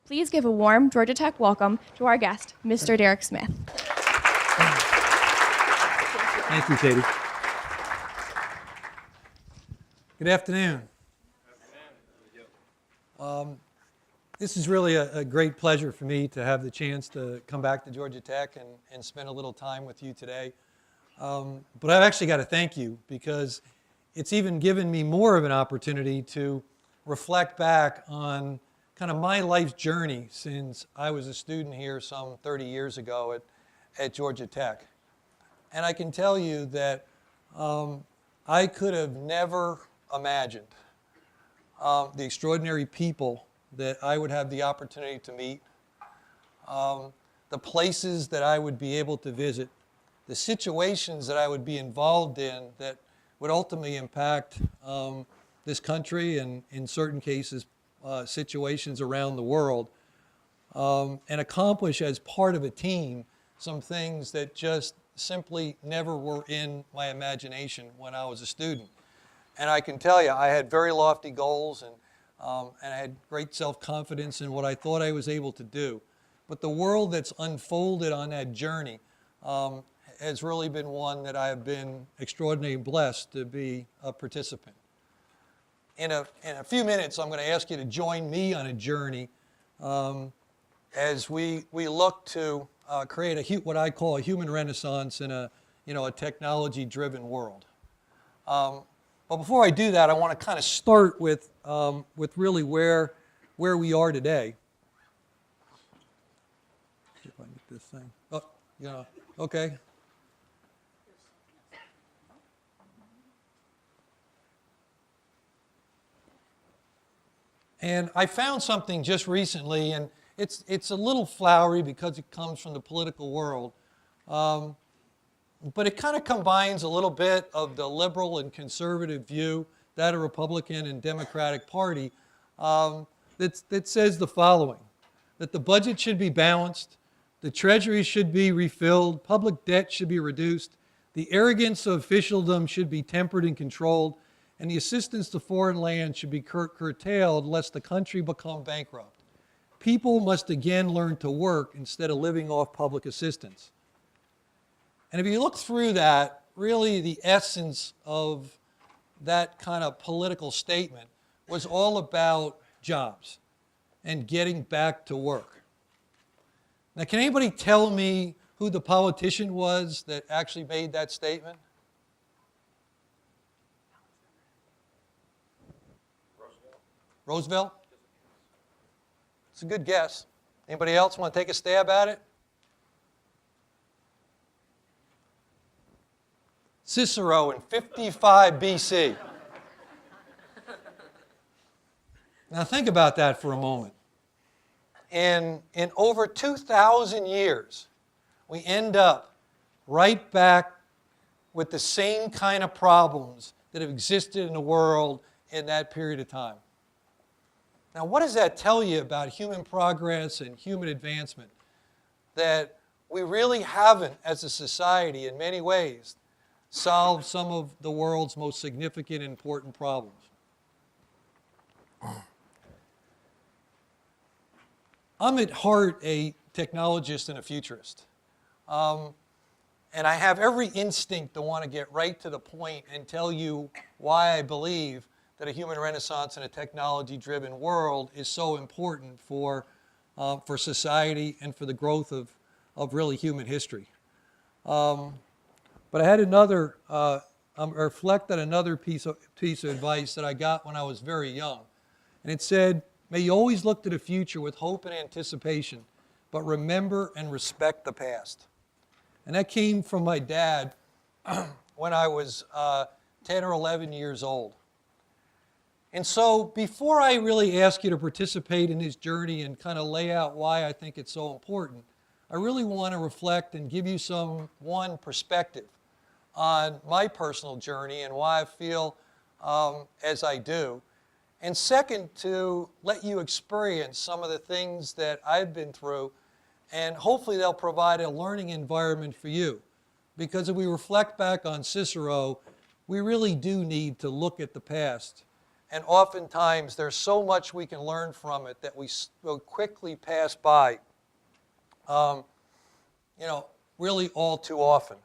Please give a warm Georgia Tech welcome to our guest, Mr. Derek Smith. Thank you, Katie. Good afternoon. This is really a great pleasure for me to have the chance to come back to Georgia Tech and spend a little time with you today. But I've actually got to thank you because it's even given me more of an opportunity to reflect back on kind of my life's journey since I was a student here some 30 years ago at Georgia Tech. And I can tell you that I could have never imagined the extraordinary people that I would have the opportunity to meet, the places that I would be able to visit, the situations that I would be involved in that would ultimately impact this country and, in certain cases, situations around the world, and accomplish as part of a team some things that just simply never were in my imagination when I was a student. And I can tell you, I had very lofty goals and I had great self-confidence in what I thought I was able to do. But the world that's unfolded on that journey has really been one that I have been extraordinarily blessed to be a participant. In a few minutes, I'm going to ask you to join me on a journey as we look to create what I call a human renaissance in a technology-driven world. But before I do that, I want to kind of start with really where we are today. See if I can get this thing. Oh, yeah, okay. And I found something just recently, and it's a little flowery because it comes from the political world. But it kind of combines a little bit of the liberal and conservative view, that of Republican and Democratic Party, that says the following, that the budget should be balanced, the treasury should be refilled, public debt should be reduced, the arrogance of officialdom should be tempered and controlled, and the assistance to foreign lands should be curtailed lest the country become bankrupt. People must again learn to work instead of living off public assistance. And if you look through that, really the essence of that kind of political statement was all about jobs and getting back to work. Now, can anybody tell me who the politician was that actually made that statement? Roosevelt? It's a good guess. Anybody else want to take a stab at it? Cicero in 55 BC. Now think about that for a moment. In over 2,000 years, we end up right back with the same kind of problems that have existed in the world in that period of time. Now, what does that tell you about human progress and human advancement? That we really haven't, as a society, in many ways, solved some of the world's most significant and important problems. I'm at heart a technologist and a futurist. And I have every instinct to want to get right to the point and tell you why I believe that a human renaissance in a technology-driven world is so important for society and for the growth of really human history. But I had reflect on another piece of advice that I got when I was very young. And it said, may you always look to the future with hope and anticipation, but remember and respect the past. And that came from my dad when I was 10 or 11 years old. And so before I really ask you to participate in this journey and kind of lay out why I think it's so important, I really want to reflect and give you one perspective on my personal journey and why I feel as I do. And second, to let you experience some of the things that I've been through, and hopefully they'll provide a learning environment for you. Because if we reflect back on Cicero, we really do need to look at the past and oftentimes there's so much we can learn from it that we will quickly pass by, really all too often.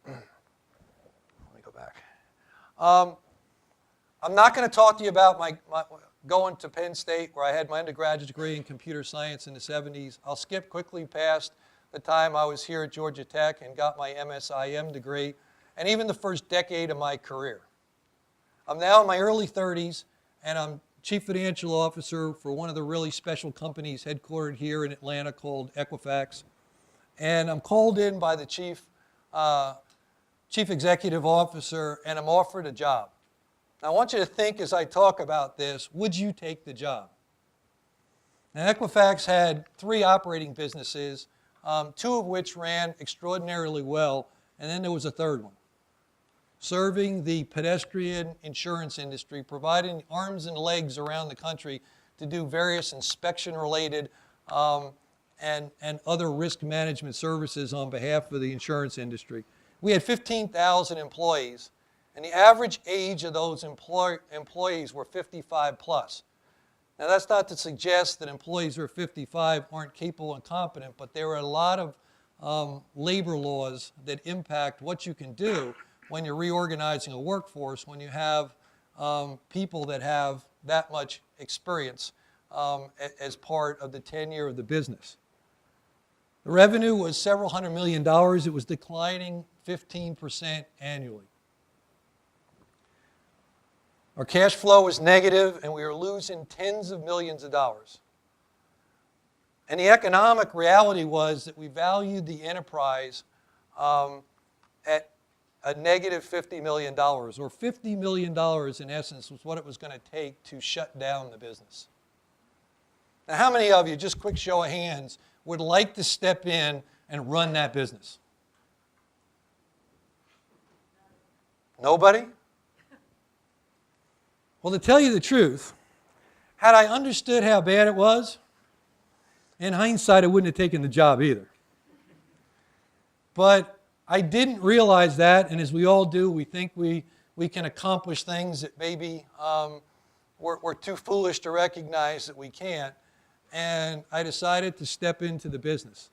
Let me go back. I'm not going to talk to you about my going to Penn State, where I had my undergraduate degree in computer science in the 70s. I'll skip quickly past the time I was here at Georgia Tech and got my MSIM degree, and even the first decade of my career. I'm now in my early 30s, and I'm Chief Financial Officer for one of the really special companies headquartered here in Atlanta called Equifax. And I'm called in by the Chief Executive Officer, and I'm offered a job. Now, I want you to think as I talk about this, would you take the job? Now, Equifax had 3 operating businesses, 2 of which ran extraordinarily well, and then there was a third one, serving the pedestrian insurance industry, providing arms and legs around the country to do various inspection-related and other risk management services on behalf of the insurance industry. We had 15,000 employees, and the average age of those employees were 55 plus. Now, that's not to suggest that employees who are 55 aren't capable and competent, but there are a lot of labor laws that impact what you can do when you're reorganizing a workforce, when you have people that have that much experience as part of the tenure of the business. The revenue was several $100 million. It was declining 15% annually. Our cash flow was negative, and we were losing tens of millions of dollars. And the economic reality was that we valued the enterprise at a negative $50 million, or $50 million in essence was what it was going to take to shut down the business. Now, how many of you, just quick show of hands, would like to step in and run that business? Nobody? Well, to tell you the truth, had I understood how bad it was, in hindsight, I wouldn't have taken the job either. But I didn't realize that, and as we all do, we think we can accomplish things that maybe we're too foolish to recognize that we can't, and I decided to step into the business.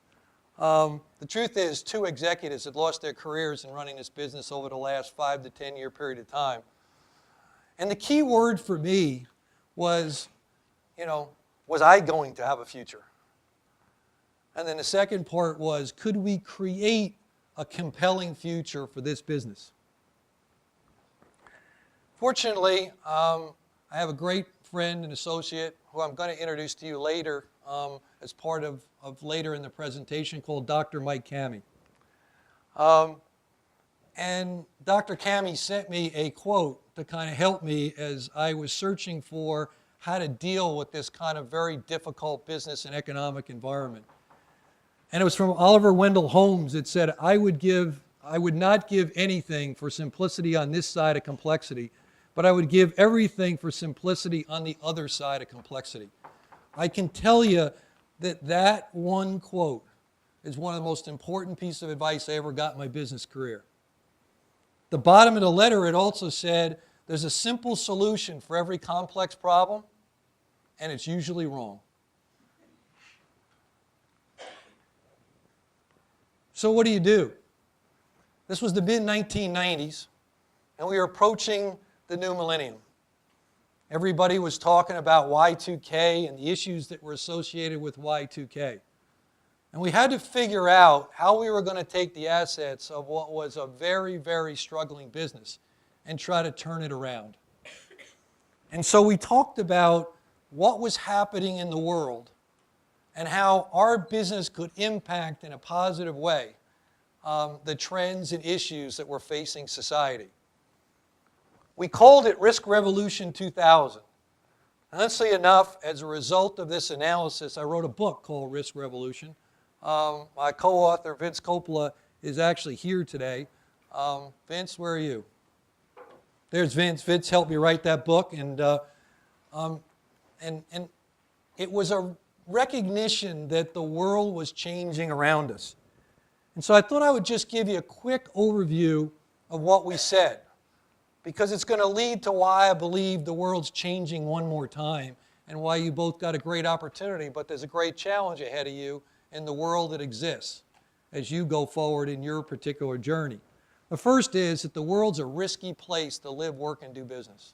The truth is, 2 executives had lost their careers in running this business over the last 5 to 10 year period of time. And the key word for me was, was I going to have a future? And then the second part was, could we create a compelling future for this business? Fortunately, I have a great friend and associate who I'm going to introduce to you later as part of later in the presentation, called Dr. Mike Cammey. And Dr. Cammey sent me a quote to kind of help me as I was searching for how to deal with this kind of very difficult business and economic environment. And it was from Oliver Wendell Holmes. It said, I would not give anything for simplicity on this side of complexity, but I would give everything for simplicity on the other side of complexity. I can tell you that one quote is one of the most important pieces of advice I ever got in my business career. The bottom of the letter, it also said, there's a simple solution for every complex problem, and it's usually wrong. So what do? This was the mid-1990s, and we were approaching the new millennium. Everybody was talking about Y2K and the issues that were associated with Y2K. And we had to figure out how we were going to take the assets of what was a very, very struggling business and try to turn it around. And so we talked about what was happening in the world and how our business could impact in a positive way the trends and issues that were facing society. We called it Risk Revolution 2000. Honestly enough, as a result of this analysis, I wrote a book called Risk Revolution. My co-author, Vince Coppola, is actually here today. Vince, where are you? There's Vince. Vince helped me write that book, and it was a recognition that the world was changing around us. And so I thought I would just give you a quick overview of what we said. because it's going to lead to why I believe the world's changing one more time and why you both got a great opportunity, but there's a great challenge ahead of you in the world that exists as you go forward in your particular journey. The first is that the world's a risky place to live, work, and do business.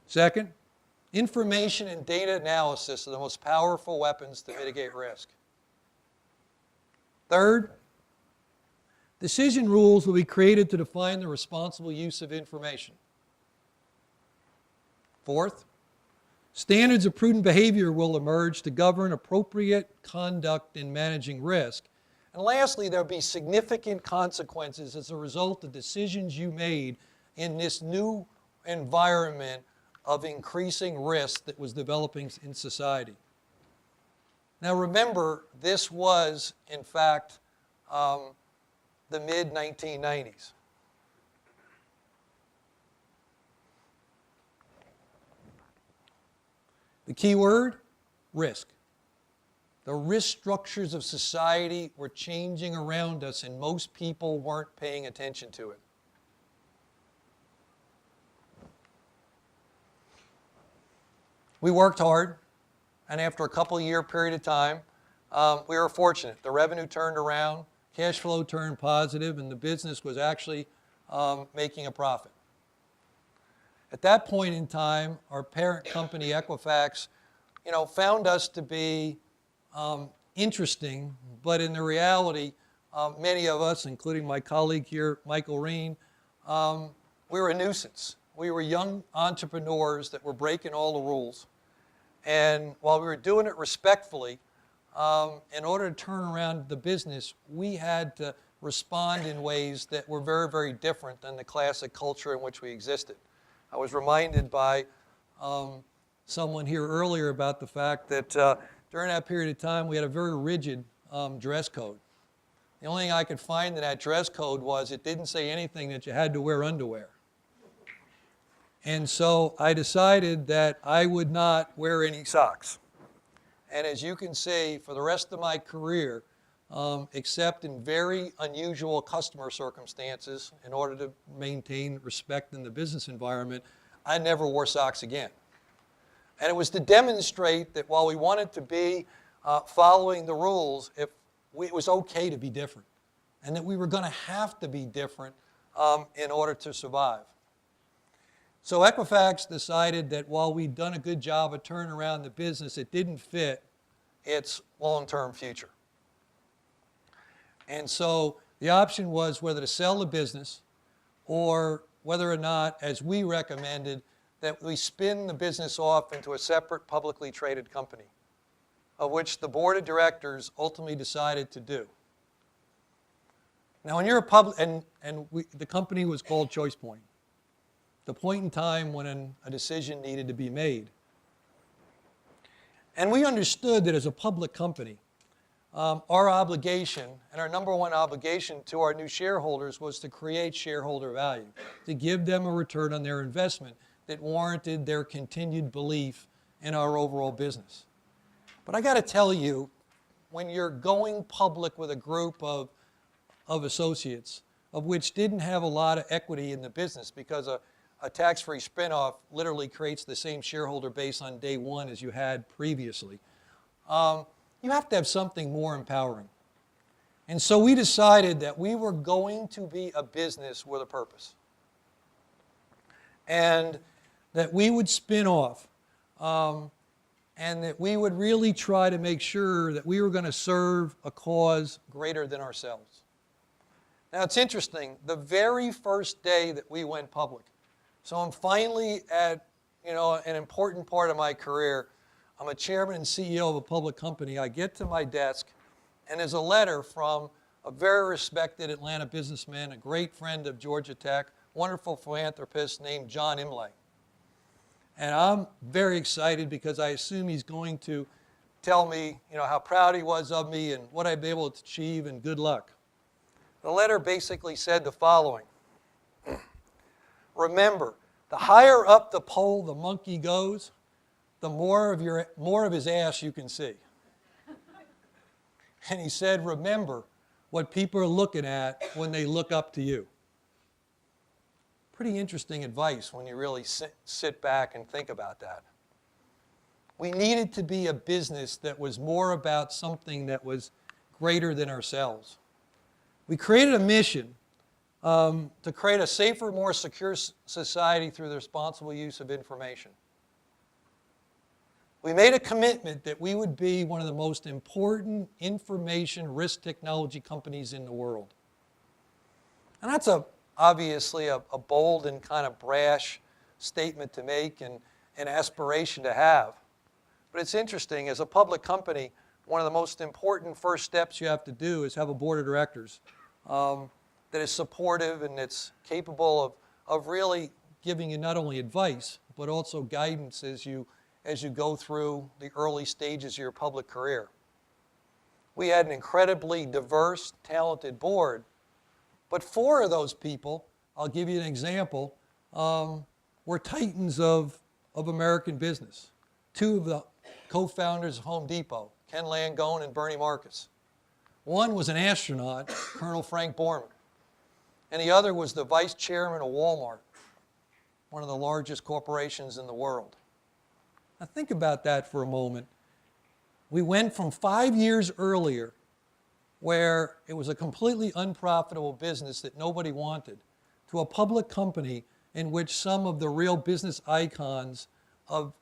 Second, information and data analysis are the most powerful weapons to mitigate risk. Third, decision rules will be created to define the responsible use of information. Fourth, standards of prudent behavior will emerge to govern appropriate conduct in managing risk. And lastly, there will be significant consequences as a result of decisions you made in this new environment of increasing risk that was developing in society. Now remember, this was, in fact, the mid-1990s. The key word, risk. The risk structures of society were changing around us, and most people weren't paying attention to it. We worked hard, and after a couple-year period of time, we were fortunate. The revenue turned around, cash flow turned positive, and the business was actually making a profit. At that point in time, our parent company, Equifax, found us to be interesting, but in the reality, many of us, including my colleague here, Michael Reen, we were a nuisance. We were young entrepreneurs that were breaking all the rules. And while we were doing it respectfully, in order to turn around the business, we had to respond in ways that were very, very different than the classic culture in which we existed. I was reminded by someone here earlier about the fact that during that period of time, we had a very rigid dress code. The only thing I could find in that dress code was it didn't say anything that you had to wear underwear. And so I decided that I would not wear any socks. And as you can see, for the rest of my career, except in very unusual customer circumstances, in order to maintain respect in the business environment, I never wore socks again. And it was to demonstrate that while we wanted to be following the rules, it was okay to be different, and that we were going to have to be different in order to survive. So Equifax decided that while we'd done a good job of turning around the business, it didn't fit its long-term future. And so the option was whether to sell the business or whether or not, as we recommended, that we spin the business off into a separate publicly traded company, of which the board of directors ultimately decided to do. Now, when you're a public, the company was called ChoicePoint, the point in time when a decision needed to be made. And we understood that as a public company, our obligation, and our number one obligation to our new shareholders, was to create shareholder value, to give them a return on their investment that warranted their continued belief in our overall business. But I got to tell you, when you're going public with a group of associates, of which didn't have a lot of equity in the business, because a tax-free spinoff literally creates the same shareholder base on day one as you had previously, you have to have something more empowering. And so we decided that we were going to be a business with a purpose, and that we would spin off, and that we would really try to make sure that we were going to serve a cause greater than ourselves. Now, it's interesting, the very first day that we went public, so I'm finally at an important part of my career. I'm a chairman and CEO of a public company. I get to my desk, and there's a letter from a very respected Atlanta businessman, a great friend of Georgia Tech, wonderful philanthropist named John Imlay. And I'm very excited because I assume he's going to tell me how proud he was of me and what I'd be able to achieve, and good luck. The letter basically said the following. Remember, the higher up the pole the monkey goes, the more of his ass you can see. And he said, remember what people are looking at when they look up to you. Pretty interesting advice when you really sit back and think about that. We needed to be a business that was more about something that was greater than ourselves. We created a mission to create a safer, more secure society through the responsible use of information. We made a commitment that we would be one of the most important information risk technology companies in the world. And that's obviously a bold and kind of brash statement to make and an aspiration to have. But it's interesting, as a public company, one of the most important first steps you have to do is have a board of directors that is supportive and that's capable of really giving you not only advice, but also guidance as you go through the early stages of your public career. We had an incredibly diverse, talented board, but 4 of those people, I'll give you an example, were titans of American business. 2 of the co-founders of Home Depot, Ken Langone and Bernie Marcus. One was an astronaut, Colonel Frank Borman, and the other was the vice chairman of Walmart, one of the largest corporations in the world. Now think about that for a moment. We went from 5 years earlier, where it was a completely unprofitable business that nobody wanted, to a public company in which some of the real business icons of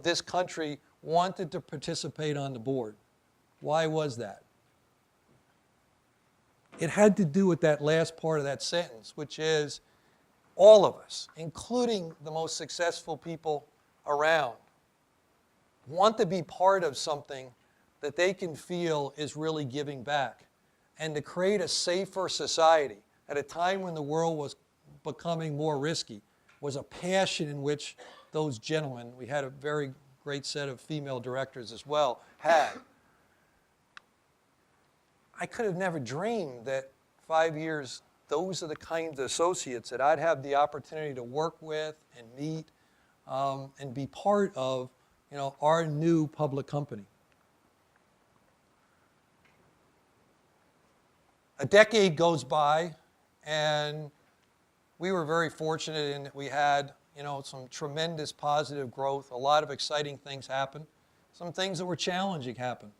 this country wanted to participate on the board. Why was that? It had to do with that last part of that sentence, which is all of us, including the most successful people around, want to be part of something that they can feel is really giving back, and to create a safer society at a time when the world was becoming more risky was a passion in which those gentlemen, we had a very great set of female directors as well, had. I could have never dreamed that 5 years, those are the kinds of associates that I'd have the opportunity to work with and meet and be part of, our new public company. A decade goes by, and we were very fortunate in that we had, some tremendous positive growth. A lot of exciting things happened. Some things that were challenging happened.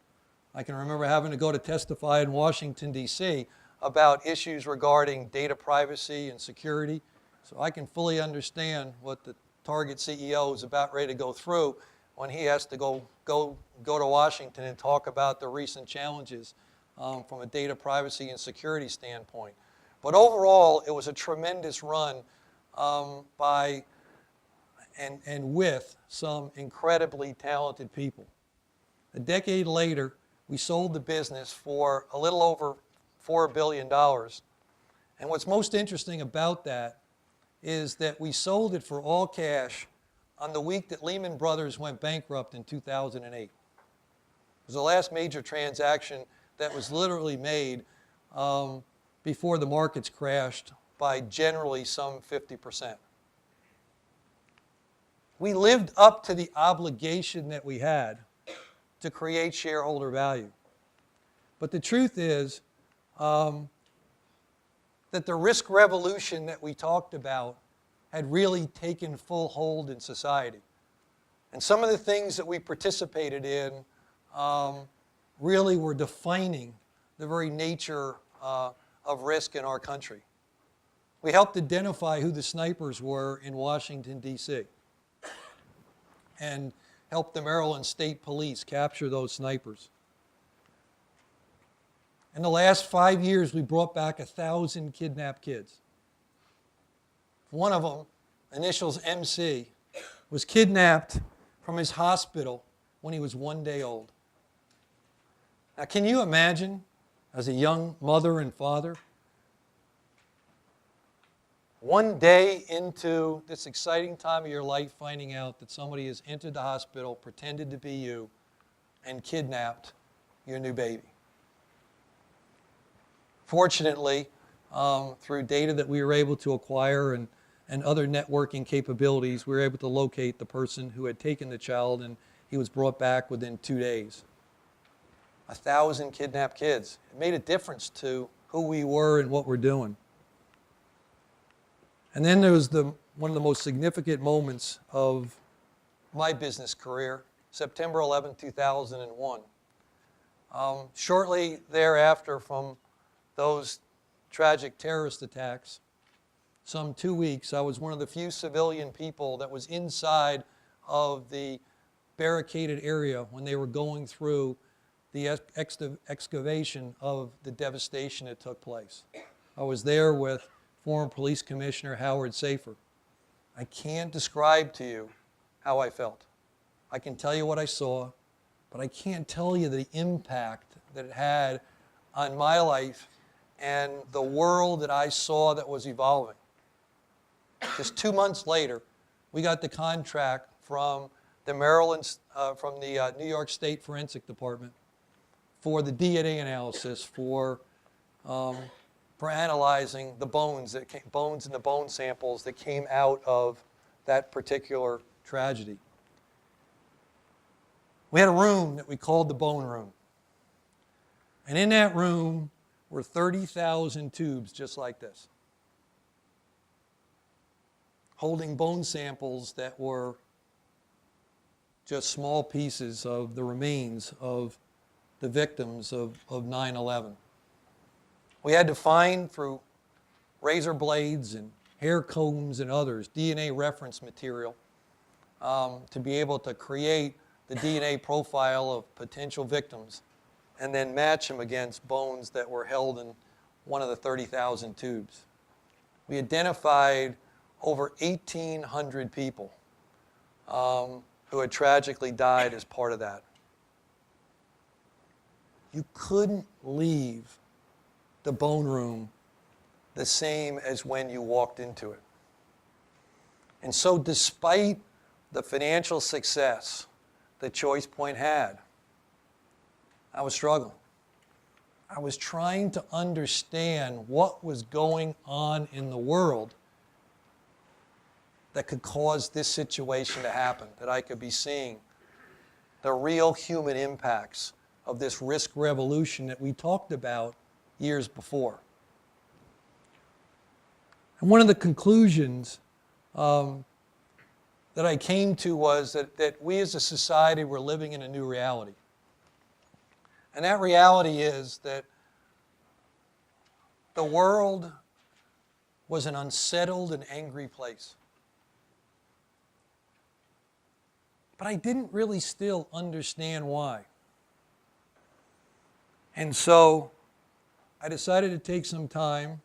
I can remember having to go to testify in Washington, D.C. about issues regarding data privacy and security. So I can fully understand what the Target CEO is about ready to go through when he has to go to Washington and talk about the recent challenges from a data privacy and security standpoint. But overall, it was a tremendous run by and with some incredibly talented people. A decade later, we sold the business for a little over $4 billion. And what's most interesting about that is that we sold it for all cash on the week that Lehman Brothers went bankrupt in 2008. It was the last major transaction that was literally made before the markets crashed by generally some 50%. We lived up to the obligation that we had to create shareholder value. But the truth is that the risk revolution that we talked about had really taken full hold in society. And some of the things that we participated in really were defining the very nature of risk in our country. We helped identify who the snipers were in Washington, D.C. and helped the Maryland State Police capture those snipers. In the last 5 years, we brought back 1,000 kidnapped kids. One of them, initials MC, was kidnapped from his hospital when he was 1 day old. Now, can you imagine, as a young mother and father, 1 day into this exciting time of your life, finding out that somebody has entered the hospital, pretended to be you, and kidnapped your new baby? Fortunately, through data that we were able to acquire and other networking capabilities, we were able to locate the person who had taken the child, and he was brought back within 2 days. 1,000 kidnapped kids. It made a difference to who we were and what we're doing. And then there was one of the most significant moments of my business career, September 11, 2001. Shortly thereafter from those tragic terrorist attacks, some 2 weeks, I was one of the few civilian people that was inside of the barricaded area when they were going through the excavation of the devastation that took place. I was there with former Police Commissioner Howard Safer. I can't describe to you how I felt. I can tell you what I saw, but I can't tell you the impact that it had on my life and the world that I saw that was evolving. Just 2 months later, we got the contract from the New York State Forensic Department for the DNA analysis for analyzing the bones and the bone samples that came out of that particular tragedy. We had a room that we called the bone room. And in that room were 30,000 tubes just like this, holding bone samples that were just small pieces of the remains of the victims of 9/11. We had to find through razor blades and hair combs and others DNA reference material to be able to create the DNA profile of potential victims and then match them against bones that were held in one of the 30,000 tubes. We identified over 1,800 people who had tragically died as part of that. You couldn't leave the bone room the same as when you walked into it. And so despite the financial success that ChoicePoint had, I was struggling. I was trying to understand what was going on in the world that could cause this situation to happen, that I could be seeing the real human impacts of this risk revolution that we talked about years before. And one of the conclusions that I came to was that we as a society were living in a new reality. And that reality is that the world was an unsettled and angry place. But I didn't really still understand why. And so I decided to take some time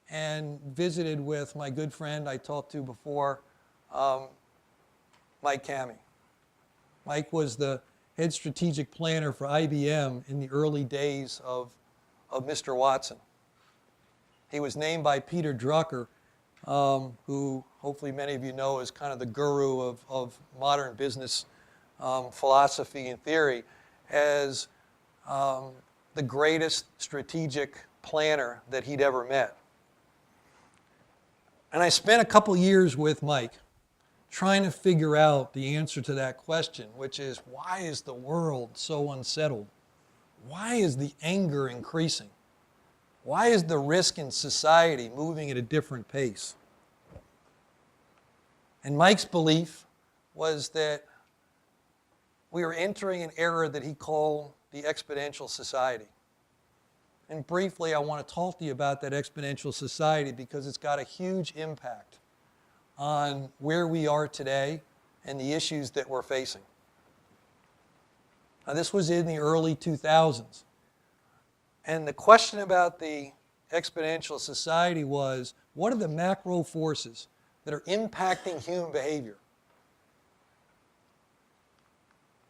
and visited with my good friend I talked to before, Mike Cammey. Mike was the head strategic planner for IBM in the early days of Mr. Watson. He was named by Peter Drucker, who hopefully many of you know is kind of the guru of modern business philosophy and theory, as the greatest strategic planner that he'd ever met. And I spent a couple years with Mike trying to figure out the answer to that question, which is, why is the world so unsettled? Why is the anger increasing? Why is the risk in society moving at a different pace? And Mike's belief was that we were entering an era that he called the Exponential Society. And briefly, I want to talk to you about that Exponential Society because it's got a huge impact on where we are today and the issues that we're facing. Now, this was in the early 2000s. And the question about the Exponential Society was, what are the macro forces that are impacting human behavior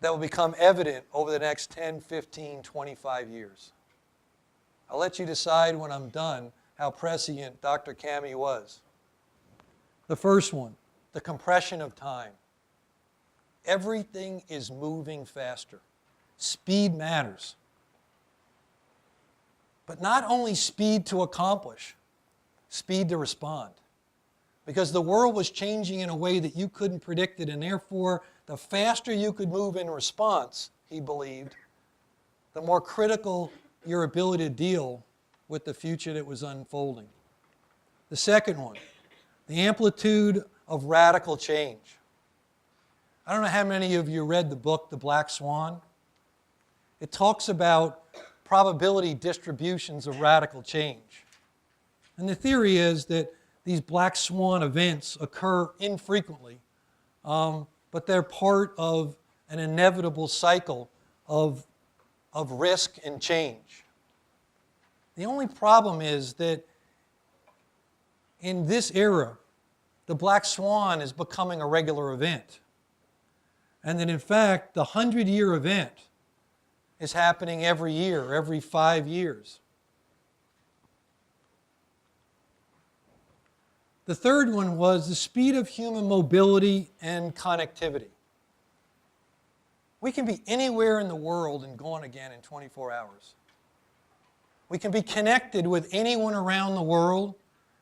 that will become evident over the next 10, 15, 25 years? I'll let you decide when I'm done how prescient Dr. Cammey was. The first one, the compression of time. Everything is moving faster. Speed matters. But not only speed to accomplish, speed to respond. Because the world was changing in a way that you couldn't predict it, and therefore, the faster you could move in response, he believed, the more critical your ability to deal with the future that was unfolding. The second one, the amplitude of radical change. I don't know how many of you read the book, The Black Swan. It talks about probability distributions of radical change. And the theory is that these black swan events occur infrequently, but they're part of an inevitable cycle of risk and change. The only problem is that in this era, the black swan is becoming a regular event. And that in fact, the 100-year event is happening every year, every 5 years. The third one was the speed of human mobility and connectivity. We can be anywhere in the world and gone again in 24 hours. We can be connected with anyone around the world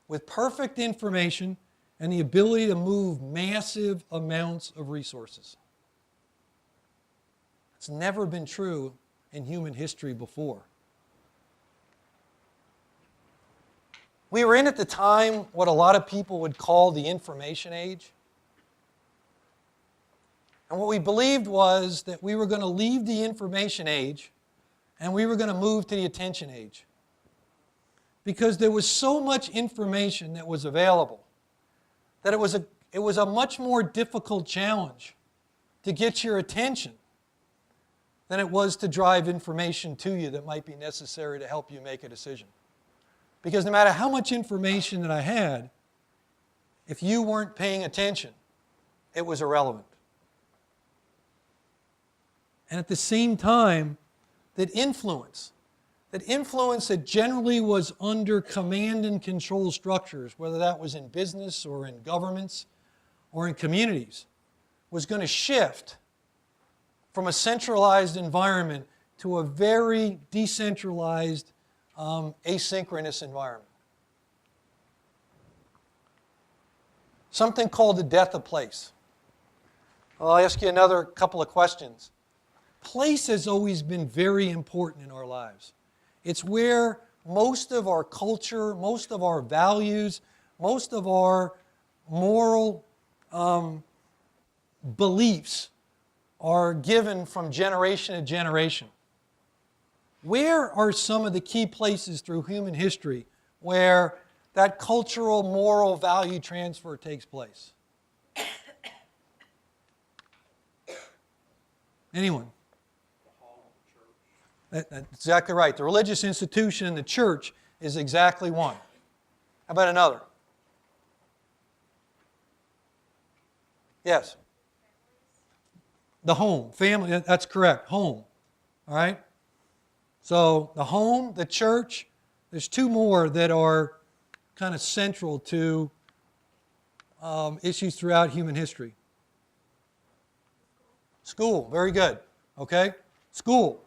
with perfect information and the ability to move massive amounts of resources. It's never been true in human history before. We were in at the time what a lot of people would call the information age. And what we believed was that we were going to leave the information age and we were going to move to the attention age. Because there was so much information that was available that it was a much more difficult challenge to get your attention than it was to drive information to you that might be necessary to help you make a decision. Because no matter how much information that I had, if you weren't paying attention, it was irrelevant. And at the same time, that influence that generally was under command and control structures, whether that was in business or in governments or in communities, was going to shift from a centralized environment to a very decentralized, asynchronous environment. Something called the death of place. I'll ask you another couple of questions. Place has always been very important in our lives. It's where most of our culture, most of our values, most of our moral beliefs are given from generation to generation. Where are some of the key places through human history where that cultural, moral value transfer takes place? Anyone? That's exactly right. The religious institution in the church is exactly one. How about another? Yes? The home, family, that's correct, home. All right? So the home, the church, there's two more that are kind of central to issues throughout human history. School, very good. Okay? School.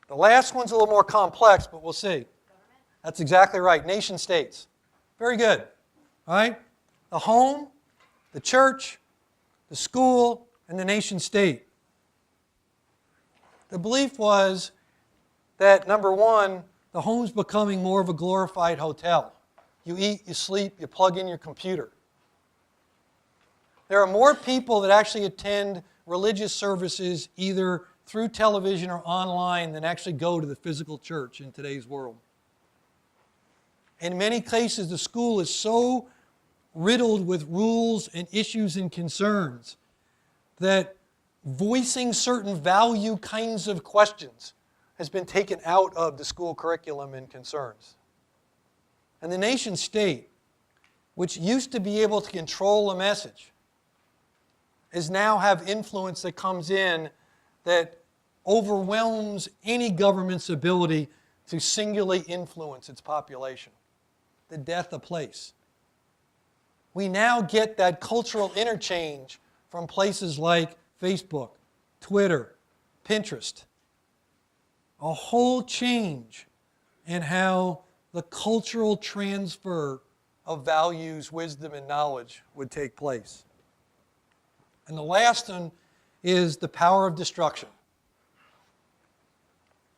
The last one's a little more complex, but we'll see. Government? That's exactly right. Nation states. Very good. All right? The home, the church, the school, and the nation state. The belief was that, number one, the home's becoming more of a glorified hotel. You eat, you sleep, you plug in your computer. There are more people that actually attend religious services either through television or online than actually go to the physical church in today's world. In many cases, the school is so riddled with rules and issues and concerns that voicing certain value kinds of questions has been taken out of the school curriculum and concerns. And the nation state, which used to be able to control a message, is now have influence that comes in that overwhelms any government's ability to singularly influence its population. The death of place. We now get that cultural interchange from places like Facebook, Twitter, Pinterest. A whole change in how the cultural transfer of values, wisdom, and knowledge would take place. And the last one is the power of destruction.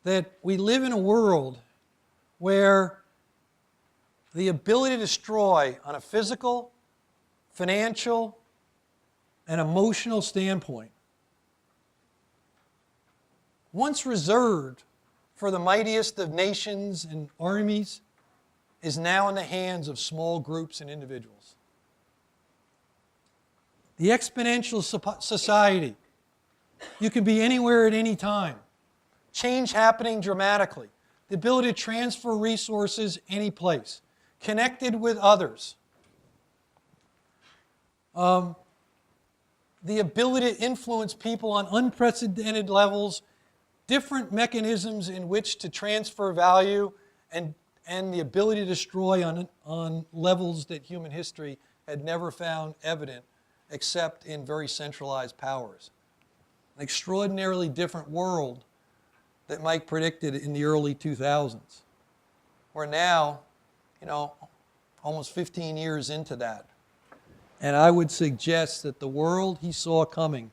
That we live in a world where the ability to destroy on a physical, financial, and emotional standpoint, once reserved for the mightiest of nations and armies, is now in the hands of small groups and individuals. The Exponential Society, you can be anywhere at any time. Change happening dramatically. The ability to transfer resources any place. Connected with others. The ability to influence people on unprecedented levels, different mechanisms in which to transfer value, and the ability to destroy on levels that human history had never found evident except in very centralized powers. An extraordinarily different world that Mike predicted in the early 2000s. We're now, almost 15 years into that. And I would suggest that the world he saw coming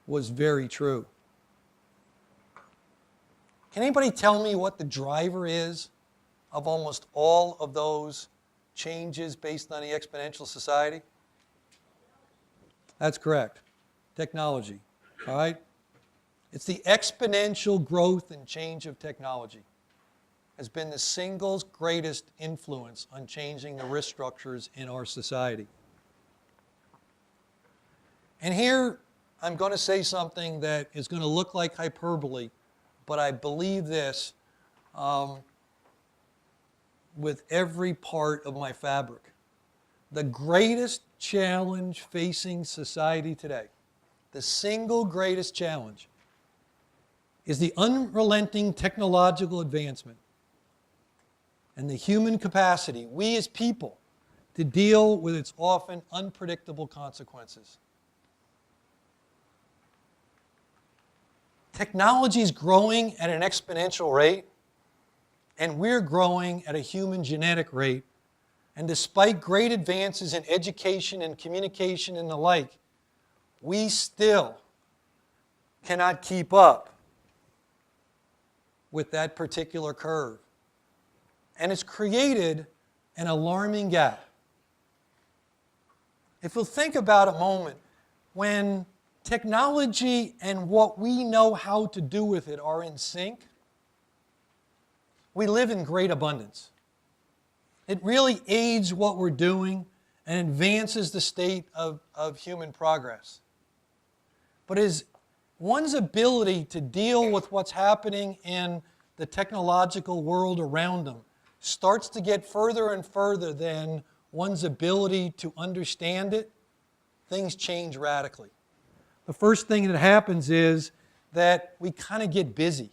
was very true. Can anybody tell me what the driver is of almost all of those changes based on the Exponential Society? That's correct. Technology. All right? It's the exponential growth and change of technology has been the single greatest influence on changing the risk structures in our society. And here I'm going to say something that is going to look like hyperbole, but I believe this with every part of my fabric. The greatest challenge facing society today, the single greatest challenge, is the unrelenting technological advancement and the human capacity, we as people, to deal with its often unpredictable consequences. Technology is growing at an exponential rate, and we're growing at a human genetic rate. And despite great advances in education and communication and the like, we still cannot keep up with that particular curve. And it's created an alarming gap. If we'll think about a moment, when technology and what we know how to do with it are in sync, we live in great abundance. It really aids what we're doing and advances the state of human progress. But is one's ability to deal with what's happening in the technological world around them starts to get further and further than one's ability to understand it, things change radically. The first thing that happens is that we kind of get busy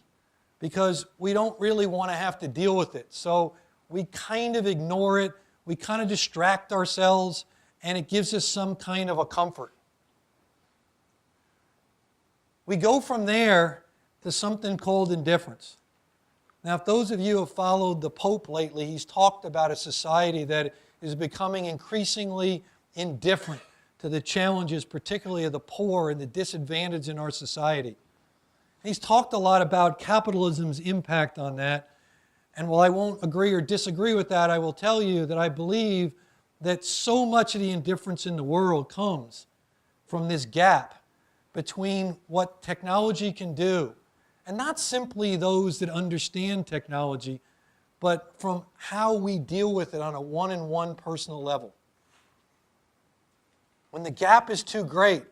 because we don't really want to have to deal with it. So we kind of ignore it, we kind of distract ourselves, and it gives us some kind of a comfort. We go from there to something called indifference. Now, if those of you have followed the Pope lately, he's talked about a society that is becoming increasingly indifferent to the challenges, particularly of the poor and the disadvantaged in our society. He's talked a lot about capitalism's impact on that. And while I won't agree or disagree with that, I will tell you that I believe that so much of the indifference in the world comes from this gap between what technology can do, and not simply those that understand technology, but from how we deal with it on a one-on-one personal level. When the gap is too great,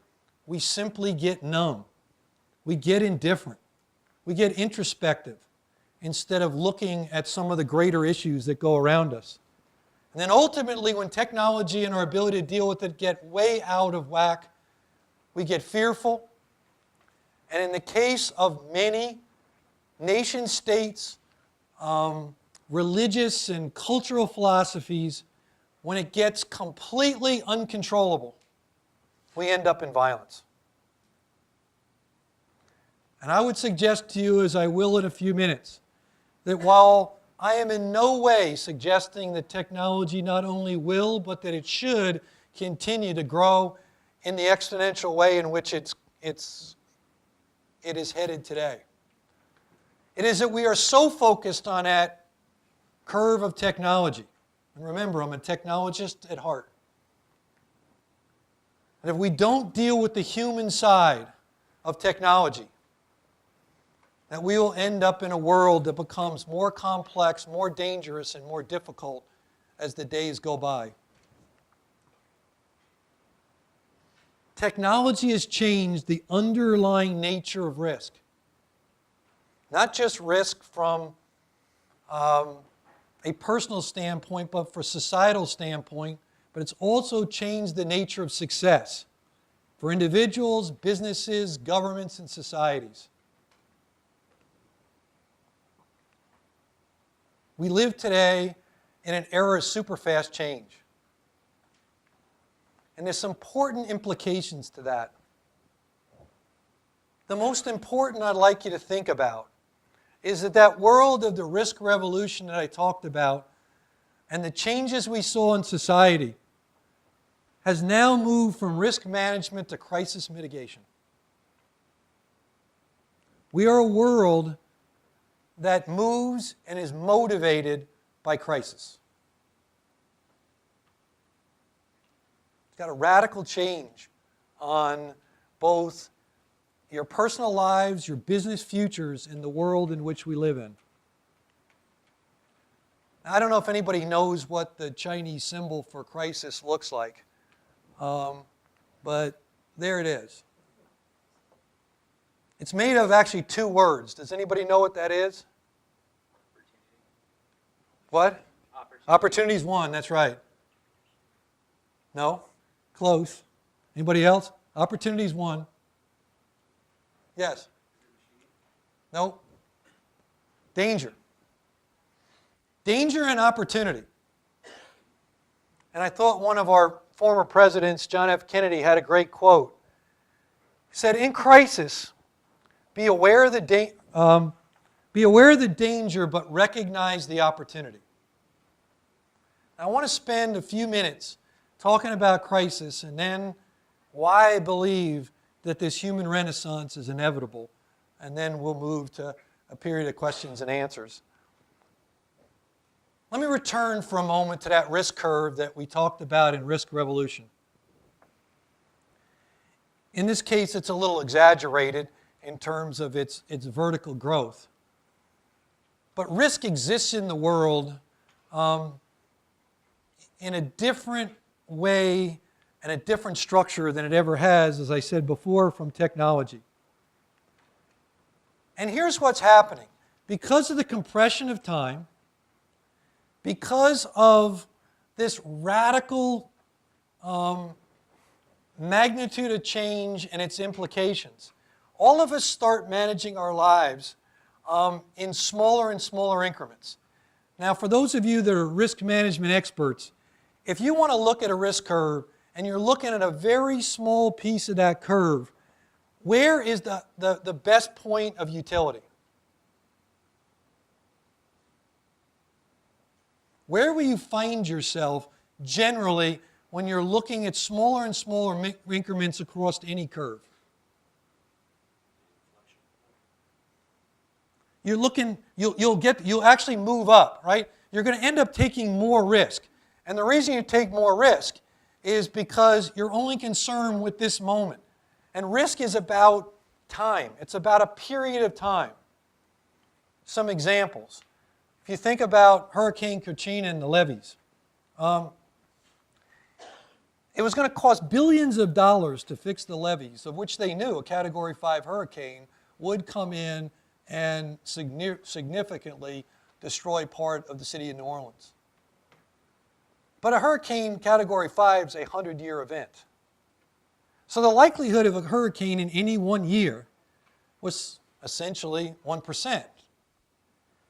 we simply get numb. We get indifferent. We get introspective instead of looking at some of the greater issues that go around us. And then ultimately, when technology and our ability to deal with it get way out of whack, we get fearful. And in the case of many nation states, religious and cultural philosophies, when it gets completely uncontrollable, we end up in violence. And I would suggest to you, as I will in a few minutes, that while I am in no way suggesting that technology not only will, but that it should continue to grow in the exponential way in which it is headed today. It is that we are so focused on that curve of technology, And remember, I'm a technologist at heart. And if we don't deal with the human side of technology, that we will end up in a world that becomes more complex, more dangerous, and more difficult as the days go by. Technology has changed the underlying nature of risk. Not just risk from a personal standpoint, but for societal standpoint, but it's also changed the nature of success for individuals, businesses, governments, and societies. We live today in an era of super fast change. And there's some important implications to that. The most important I'd like you to think about is that world of the risk revolution that I talked about and the changes we saw in society has now moved from risk management to crisis mitigation. We are a world that moves and is motivated by crisis. It's got a radical change on both your personal lives, your business futures, and the world in which we live in. Now, I don't know if anybody knows what the Chinese symbol for crisis looks like, but there it is. It's made of actually two words. Does anybody know what that is? What? Opportunity is one, that's right. No? Close. Anybody else? Opportunity is one. Yes? No? Danger. Danger and opportunity. And I thought one of our former presidents, John F. Kennedy, had a great quote. He said, in crisis, be aware of the danger, but recognize the opportunity. Now, I want to spend a few minutes talking about crisis and then why I believe that this human renaissance is inevitable. And then we'll move to a period of questions and answers. Let me return for a moment to that risk curve that we talked about in Risk Revolution. In this case, it's a little exaggerated in terms of its vertical growth. But risk exists in the world in a different way and a different structure than it ever has, as I said before, from technology. And here's what's happening. Because of the compression of time, because of this radical magnitude of change and its implications, all of us start managing our lives in smaller and smaller increments. Now, for those of you that are risk management experts, if you want to look at a risk curve and you're looking at a very small piece of that curve, where is the best point of utility? Where will you find yourself generally when you're looking at smaller and smaller increments across any curve? You're looking, you'll actually move up, right? You're going to end up taking more risk. And the reason you take more risk is because you're only concerned with this moment. And risk is about time. It's about a period of time. Some examples. If you think about Hurricane Katrina and the levees, it was going to cost billions of dollars to fix the levees, of which they knew a Category 5 hurricane would come in and significantly destroy part of the city of New Orleans. But a hurricane Category 5 is a 100-year event. So the likelihood of a hurricane in any one year was essentially 1%.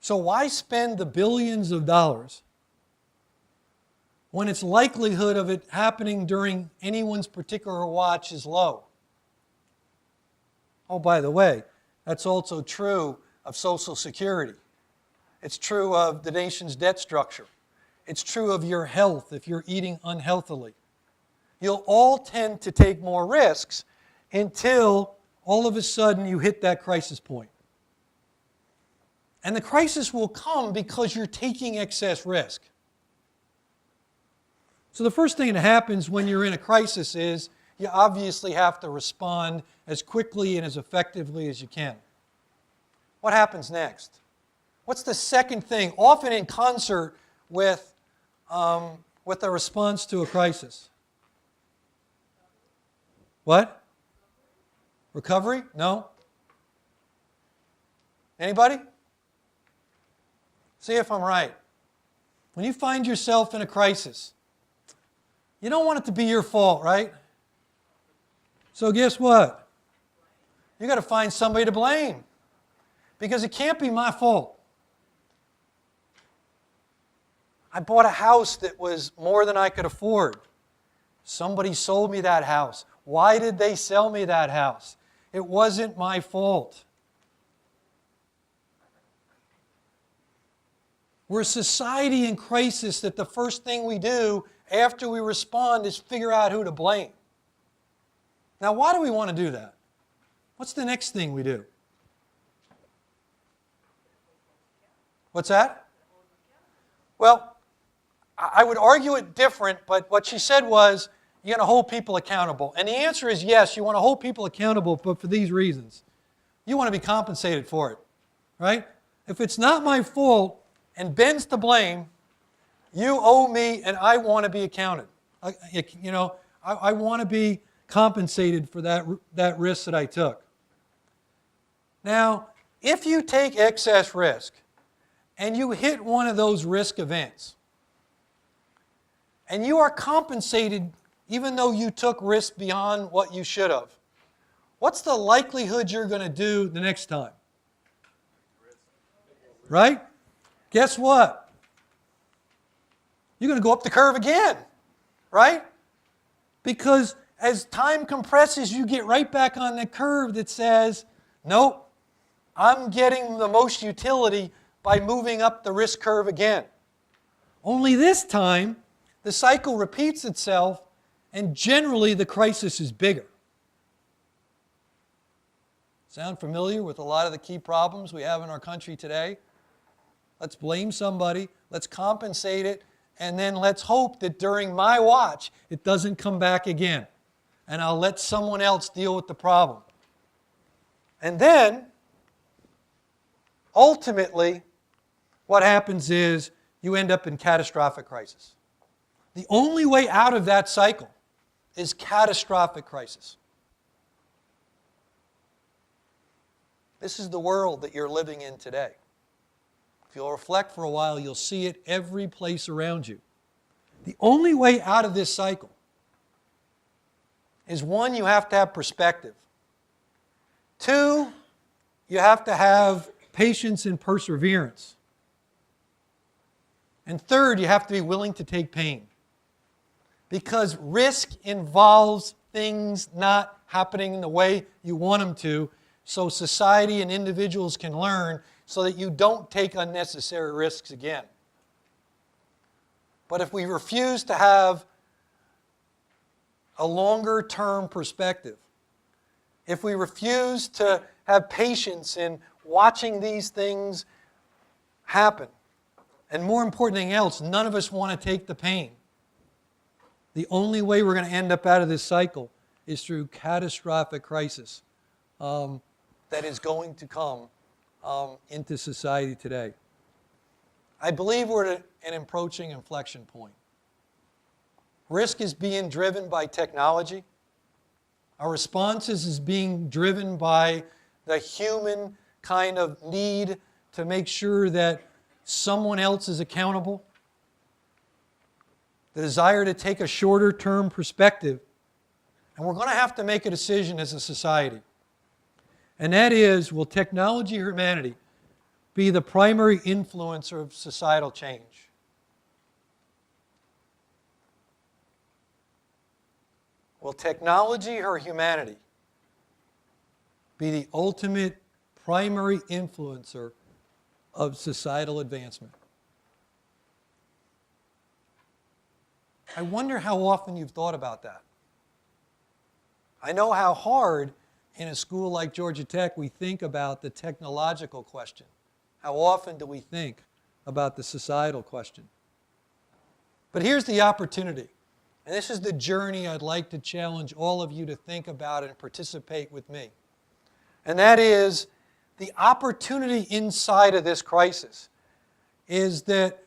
So why spend the billions of dollars when its likelihood of it happening during anyone's particular watch is low? Oh, by the way, that's also true of Social Security. It's true of the nation's debt structure. It's true of your health if you're eating unhealthily. You'll all tend to take more risks until all of a sudden you hit that crisis point. And the crisis will come because you're taking excess risk. So the first thing that happens when you're in a crisis is you obviously have to respond as quickly and as effectively as you can. What happens next? What's the second thing, often in concert with a response to a crisis? What? Recovery? No? Anybody? See if I'm right. When you find yourself in a crisis, you don't want it to be your fault, right? So guess what? You got to find somebody to blame, because it can't be my fault. I bought a house that was more than I could afford. Somebody sold me that house. Why did they sell me that house? It wasn't my fault. We're a society in crisis that the first thing we do after we respond is figure out who to blame. Now, why do we want to do that? What's the next thing we do? What's that? Well, I would argue it different, but what she said was, you're going to hold people accountable. And the answer is yes, you want to hold people accountable, but for these reasons. You want to be compensated for it, right? If it's not my fault and Ben's to blame, you owe me and I want to be accounted. I want to be compensated for that risk that I took. Now, if you take excess risk and you hit one of those risk events and you are compensated even though you took risk beyond what you should have, what's the likelihood you're going to do the next time? Right? Guess what? You're going to go up the curve again, right? Because as time compresses, you get right back on the curve that says, nope, I'm getting the most utility by moving up the risk curve again. Only this time, the cycle repeats itself, and generally the crisis is bigger. Sound familiar with a lot of the key problems we have in our country today? Let's blame somebody, let's compensate it, and then let's hope that during my watch it doesn't come back again. And I'll let someone else deal with the problem. And then, ultimately, what happens is you end up in catastrophic crisis. The only way out of that cycle is catastrophic crisis. This is the world that you're living in today. If you'll reflect for a while, you'll see it every place around you. The only way out of this cycle is, one, you have to have perspective. Two, you have to have patience and perseverance. And third, you have to be willing to take pain. Because risk involves things not happening the way you want them to, so society and individuals can learn so that you don't take unnecessary risks again. But if we refuse to have a longer-term perspective, if we refuse to have patience in watching these things happen, and more important than else, none of us want to take the pain, the only way we're going to end up out of this cycle is through catastrophic crisis that is going to come into society today. I believe we're at an approaching inflection point. Risk is being driven by technology. Our responses is being driven by the human kind of need to make sure that someone else is accountable. The desire to take a shorter term perspective. And we're going to have to make a decision as a society. And that is, will technology or humanity be the primary influencer of societal change? Will technology or humanity be the ultimate primary influencer of societal advancement? I wonder how often you've thought about that. I know how hard in a school like Georgia Tech we think about the technological question. How often do we think about the societal question? But here's the opportunity. And this is the journey I'd like to challenge all of you to think about and participate with me. And that is the opportunity inside of this crisis is that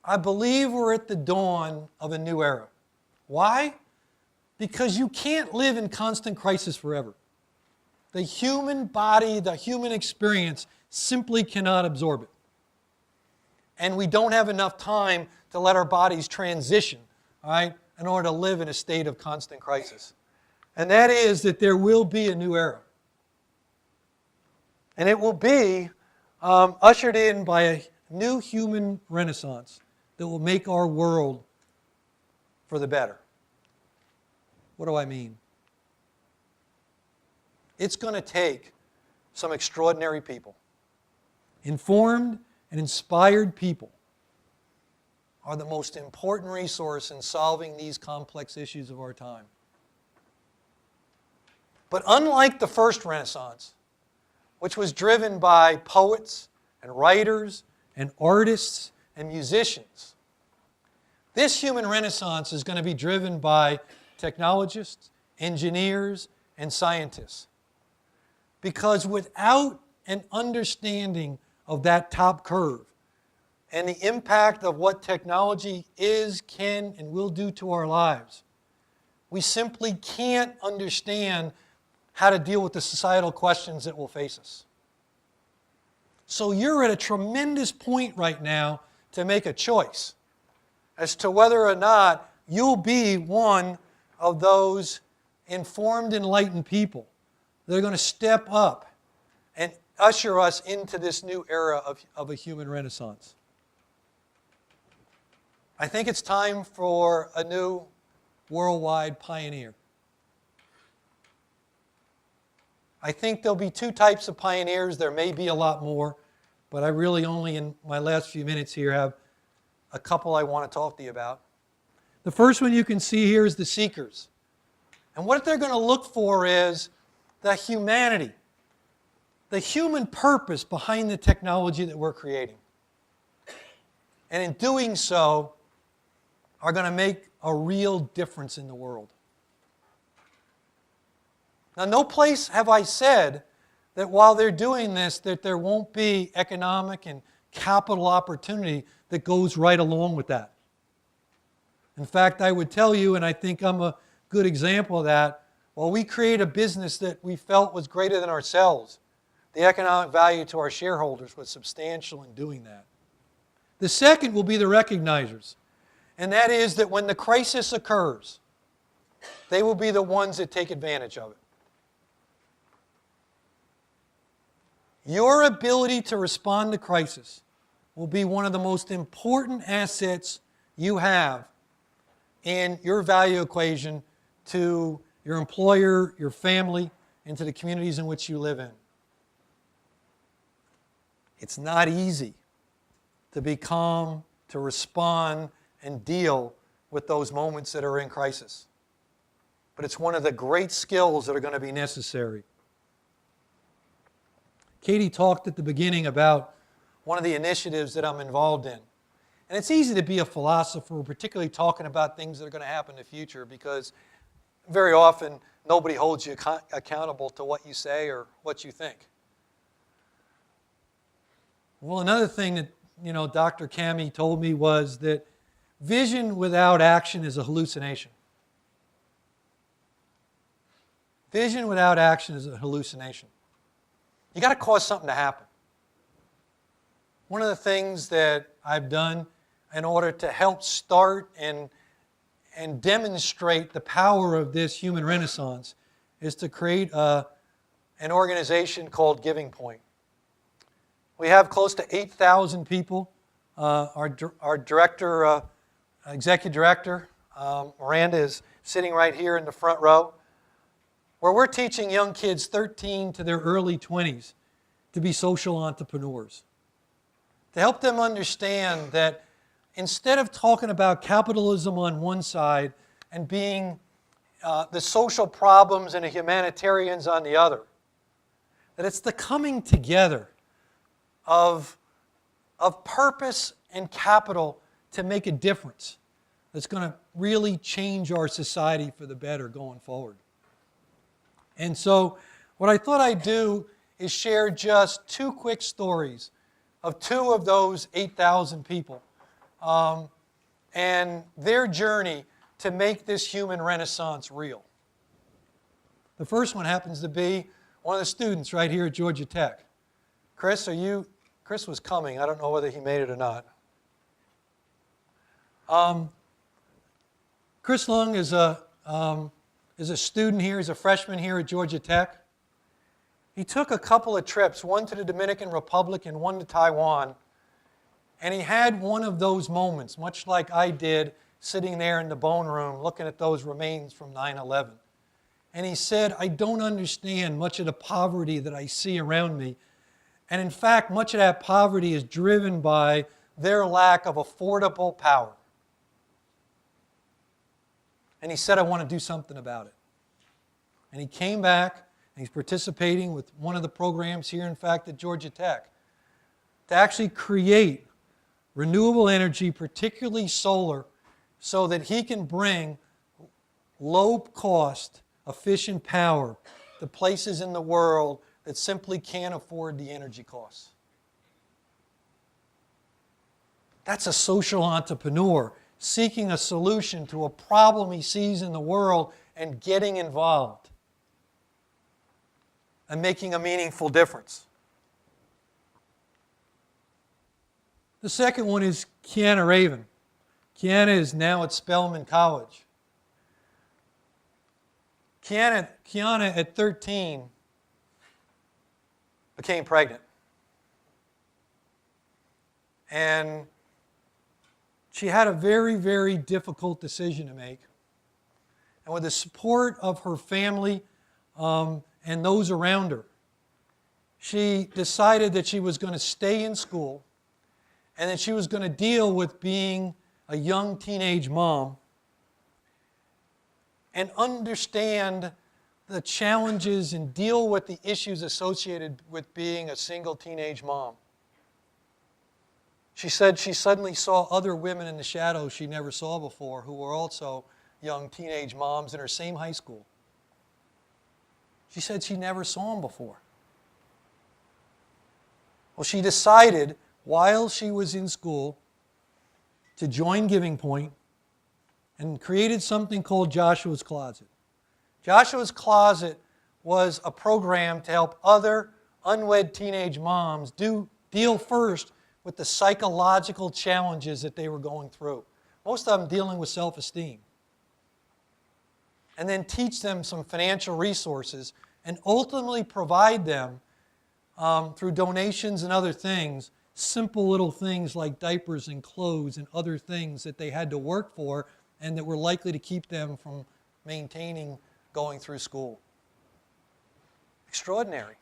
I believe we're at the dawn of a new era. Why? Because you can't live in constant crisis forever. The human body, the human experience simply cannot absorb it. And we don't have enough time to let our bodies transition, all right, in order to live in a state of constant crisis. And that is that there will be a new era. And it will be ushered in by a new human renaissance that will make our world for the better. What do I mean? It's going to take some extraordinary people. Informed and inspired people are the most important resource in solving these complex issues of our time. But unlike the first Renaissance, which was driven by poets and writers and artists and musicians, this human renaissance is going to be driven by technologists, engineers, and scientists. Because without an understanding of that top curve and the impact of what technology is, can, and will do to our lives, we simply can't understand how to deal with the societal questions that will face us. So you're at a tremendous point right now to make a choice as to whether or not you'll be one of those informed, enlightened people that are going to step up and usher us into this new era of a human renaissance. I think it's time for a new worldwide pioneer. I think there'll be two types of pioneers. There may be a lot more, but I really only in my last few minutes here have a couple I want to talk to you about. The first one you can see here is the seekers. And what they're going to look for is the humanity, the human purpose behind the technology that we're creating. And in doing so, are going to make a real difference in the world. Now, no place have I said that while they're doing this, that there won't be economic and capital opportunity that goes right along with that. In fact, I would tell you, and I think I'm a good example of that, while we create a business that we felt was greater than ourselves, the economic value to our shareholders was substantial in doing that. The second will be the recognizers, and that is that when the crisis occurs, they will be the ones that take advantage of it. Your ability to respond to crisis will be one of the most important assets you have in your value equation to your employer, your family, and to the communities in which you live in. It's not easy to be calm, to respond, and deal with those moments that are in crisis. But it's one of the great skills that are going to be necessary. Katie talked at the beginning about one of the initiatives that I'm involved in. And it's easy to be a philosopher, particularly talking about things that are going to happen in the future, because very often nobody holds you accountable to what you say or what you think. Well, another thing that Dr. Cami told me was that vision without action is a hallucination. Vision without action is a hallucination. You got to cause something to happen. One of the things that I've done in order to help start and demonstrate the power of this human renaissance is to create an organization called GivingPoint. We have close to 8,000 people. Our director, executive director, Miranda, is sitting right here in the front row, where we're teaching young kids 13 to their early 20s to be social entrepreneurs. To help them understand that instead of talking about capitalism on one side and being the social problems and the humanitarians on the other, that it's the coming together of purpose and capital to make a difference that's going to really change our society for the better going forward. And so what I thought I'd do is share just 2 quick stories of 2 of those 8,000 people and their journey to make this human renaissance real. The first one happens to be one of the students right here at Georgia Tech. Chris, Chris was coming. I don't know whether he made it or not. Chris Lung is a student here. He's a freshman here at Georgia Tech. He took a couple of trips, one to the Dominican Republic and one to Taiwan. And he had one of those moments, much like I did, sitting there in the bone room looking at those remains from 9/11. And he said, I don't understand much of the poverty that I see around me. And in fact, much of that poverty is driven by their lack of affordable power. And he said, I want to do something about it. And he came back, and he's participating with one of the programs here, in fact, at Georgia Tech, to actually create renewable energy, particularly solar, so that he can bring low-cost, efficient power to places in the world that simply can't afford the energy costs. That's a social entrepreneur seeking a solution to a problem he sees in the world and getting involved and making a meaningful difference. The second one is Kiana Raven. Kiana is now at Spelman College. Kiana at 13 became pregnant. And she had a very, very difficult decision to make. And with the support of her family and those around her, she decided that she was going to stay in school and that she was going to deal with being a young teenage mom and understand the challenges and deal with the issues associated with being a single teenage mom. She said she suddenly saw other women in the shadows she never saw before who were also young teenage moms in her same high school. She said she never saw them before. Well, she decided while she was in school to join GivingPoint and created something called Joshua's Closet. Joshua's Closet was a program to help other unwed teenage moms deal first with the psychological challenges that they were going through. Most of them dealing with self-esteem. And then teach them some financial resources and ultimately provide them through donations and other things, simple little things like diapers and clothes and other things that they had to work for and that were likely to keep them from maintaining going through school. Extraordinary.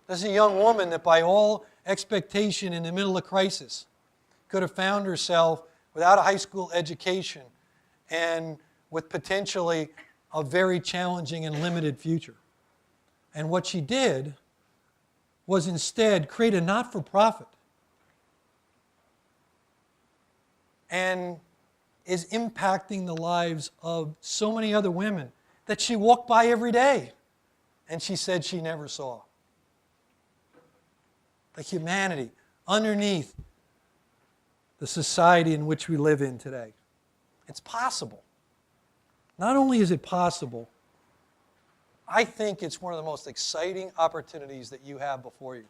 This is a young woman that by all expectation in the middle of crisis could have found herself without a high school education and with potentially a very challenging and limited future. And what she did was instead create a not-for-profit and is impacting the lives of so many other women that she walked by every day and she said she never saw. The humanity underneath the society in which we live in today. It's possible. Not only is it possible, I think it's one of the most exciting opportunities that you have before you.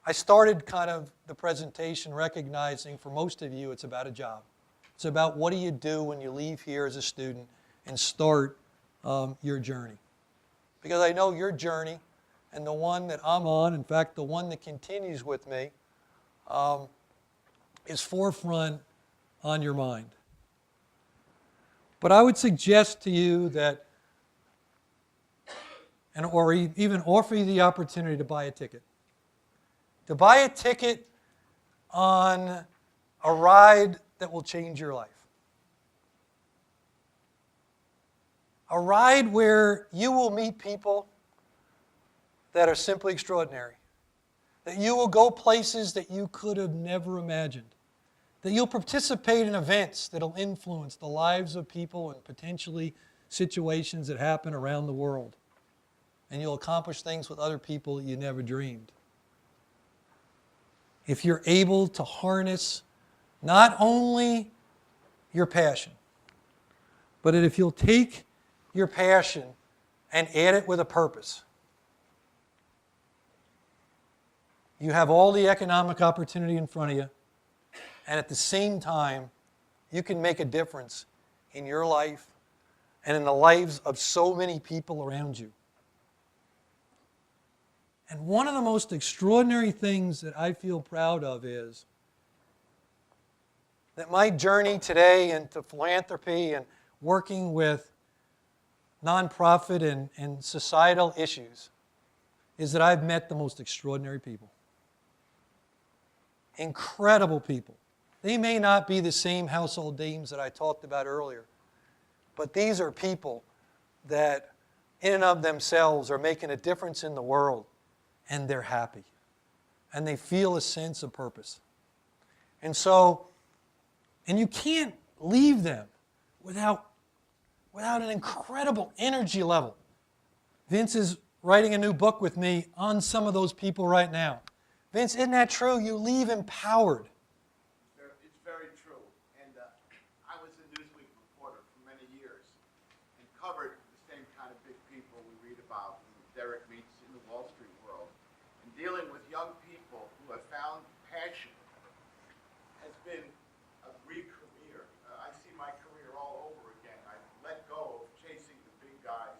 I started kind of the presentation recognizing for most of you it's about a job. It's about what do you do when you leave here as a student and start your journey. Because I know your journey and the one that I'm on, in fact, the one that continues with me, is forefront on your mind. But I would suggest to you that, or even offer you the opportunity to buy a ticket. To buy a ticket on a ride that will change your life. A ride where you will meet people that are simply extraordinary. That you will go places that you could have never imagined. that you'll participate in events that will influence the lives of people and potentially situations that happen around the world. And you'll accomplish things with other people you never dreamed. If you're able to harness not only your passion, but if you'll take your passion and add it with a purpose, you have all the economic opportunity in front of you, and at the same time, you can make a difference in your life and in the lives of so many people around you. And one of the most extraordinary things that I feel proud of is that my journey today into philanthropy and working with nonprofit and societal issues is that I've met the most extraordinary people. Incredible people. They may not be the same household names that I talked about earlier, but these are people that in and of themselves are making a difference in the world, and they're happy, and they feel a sense of purpose. And you can't leave them without an incredible energy level. Vince is writing a new book with me on some of those people right now. Vince, isn't that true? You leave empowered. It's very true. And I was a Newsweek reporter for many years and covered the same kind of big people we read about in Derek meets in the Wall Street world. And dealing with young people who have found passion has been a re-career. I see my career all over again. I let go of chasing the big guys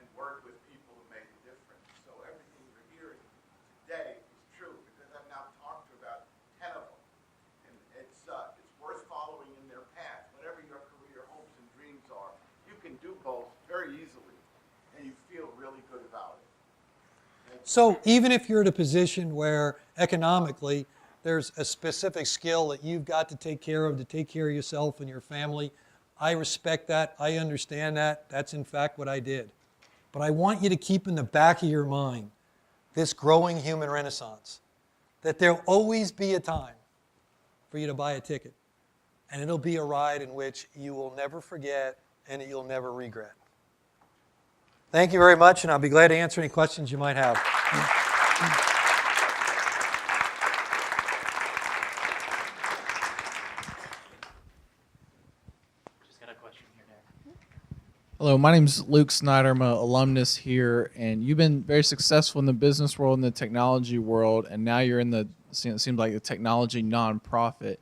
and work with people who make a difference. So everything you're hearing today is true because I've now talked to about 10 of them. And it's worth following in their path. Whatever your career hopes and dreams are, you can do both very easily and you feel really good about it. So even if you're in a position where economically there's a specific skill that you've got to take care of yourself and your family, I respect that. I understand that. That's in fact what I did. But I want you to keep in the back of your mind this growing human renaissance, that there'll always be a time for you to buy a ticket, and it'll be a ride in which you will never forget and that you'll never regret. Thank you very much, and I'll be glad to answer any questions you might have. Just got a question here, Derek. Hello, my name's Luke Snyder. I'm an alumnus here, and you've been very successful in the business world and the technology world, and now you're in it seems like the technology nonprofit.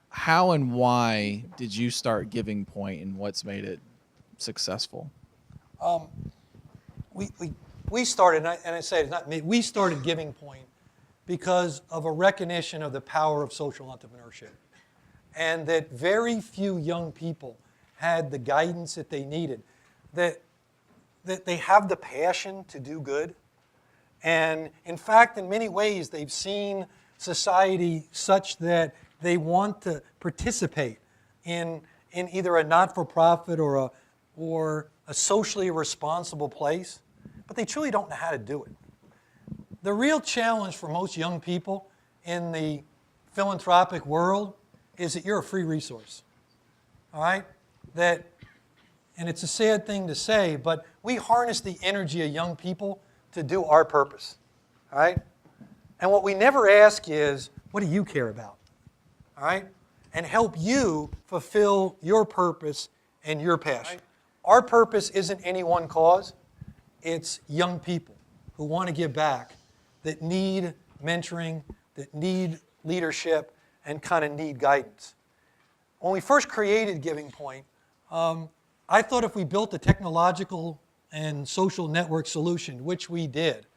How and why did you start GivingPoint, and what's made it successful? We started, and I say it's not me, we started GivingPoint because of a recognition of the power of social entrepreneurship, and that very few young people had the guidance that they needed, that they have the passion to do good. And in fact, in many ways, they've seen society such that they want to participate in either a not-for-profit or a socially responsible place, but they truly don't know how to do it. The real challenge for most young people in the philanthropic world is that you're a free resource, all right? And it's a sad thing to say, but we harness the energy of young people to do our purpose, all right? And what we never ask is, what do you care about, all right? And help you fulfill your purpose and your passion. Right? Our purpose isn't any one cause. It's young people who want to give back, that need mentoring, that need leadership, and kind of need guidance. When we first created GivingPoint, I thought if we built a technological and social network solution, which we did,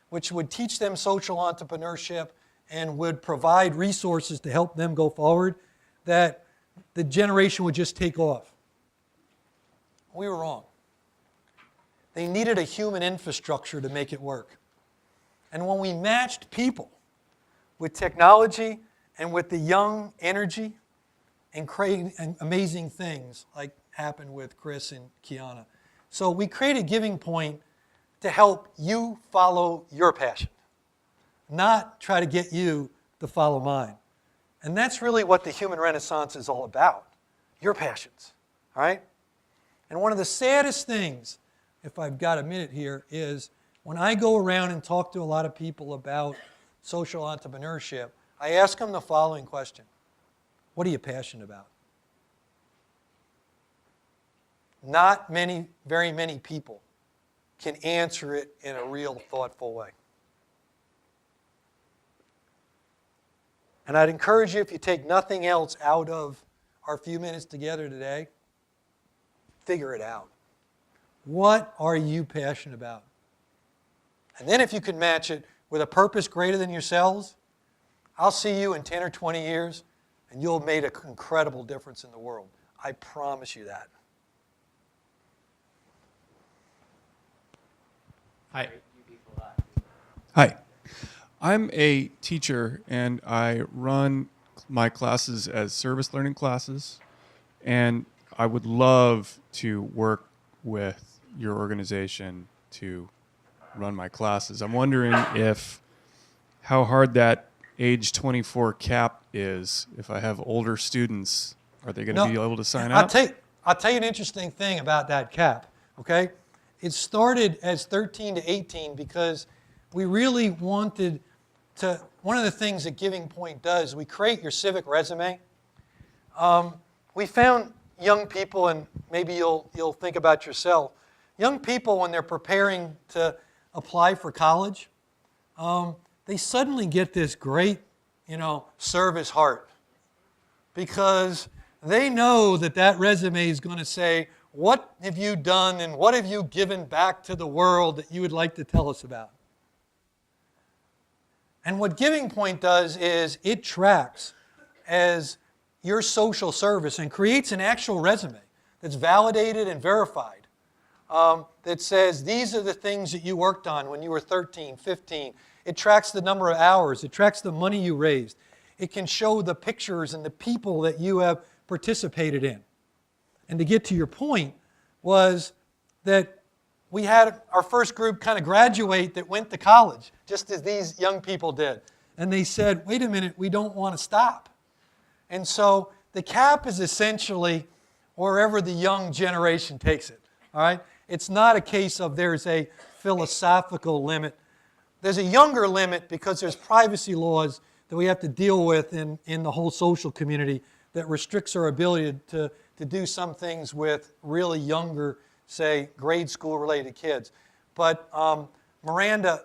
which would teach them social entrepreneurship and would provide resources to help them go forward, that the generation would just take off. We were wrong. They needed a human infrastructure to make it work. And when we matched people with technology and with the young energy and creating amazing things like happened with Chris and Kiana. So we created GivingPoint to help you follow your passion, not try to get you to follow mine. And that's really what the human renaissance is all about, your passions, all right? And one of the saddest things, if I've got a minute here, is when I go around and talk to a lot of people about social entrepreneurship, I ask them the following question: what are you passionate about? Not very many people can answer it in a real thoughtful way. And I'd encourage you, if you take nothing else out of our few minutes together today, figure it out. What are you passionate about? And then if you can match it with a purpose greater than yourselves, I'll see you in 10 or 20 years, and you'll have made an incredible difference in the world. I promise you that. Hi. Hi. I'm a teacher, and I run my classes as service learning classes, and I would love to work with your organization to run my classes. I'm wondering how hard that age 24 cap is. If I have older students, are they going to be able to sign up? I'll tell you an interesting thing about that cap, okay? It started as 13 to 18 because we really wanted to, one of the things that GivingPoint does, we create your civic resume. We found young people, and maybe you'll think about yourself, young people when they're preparing to apply for college, they suddenly get this great, service heart because they know that resume is going to say, what have you done and what have you given back to the world that you would like to tell us about? And what GivingPoint does is it tracks as your social service and creates an actual resume that's validated and verified, that says these are the things that you worked on when you were 13, 15. It tracks the number of hours. It tracks the money you raised. It can show the pictures and the people that you have participated in. And to get to your point was that we had our first group kind of graduate that went to college, just as these young people did. And they said, wait a minute, we don't want to stop. And so the cap is essentially wherever the young generation takes it, all right? It's not a case of there's a philosophical limit. There's a younger limit because there's privacy laws that we have to deal with in the whole social community that restricts our ability to do some things with really younger, say, grade school related kids. But Miranda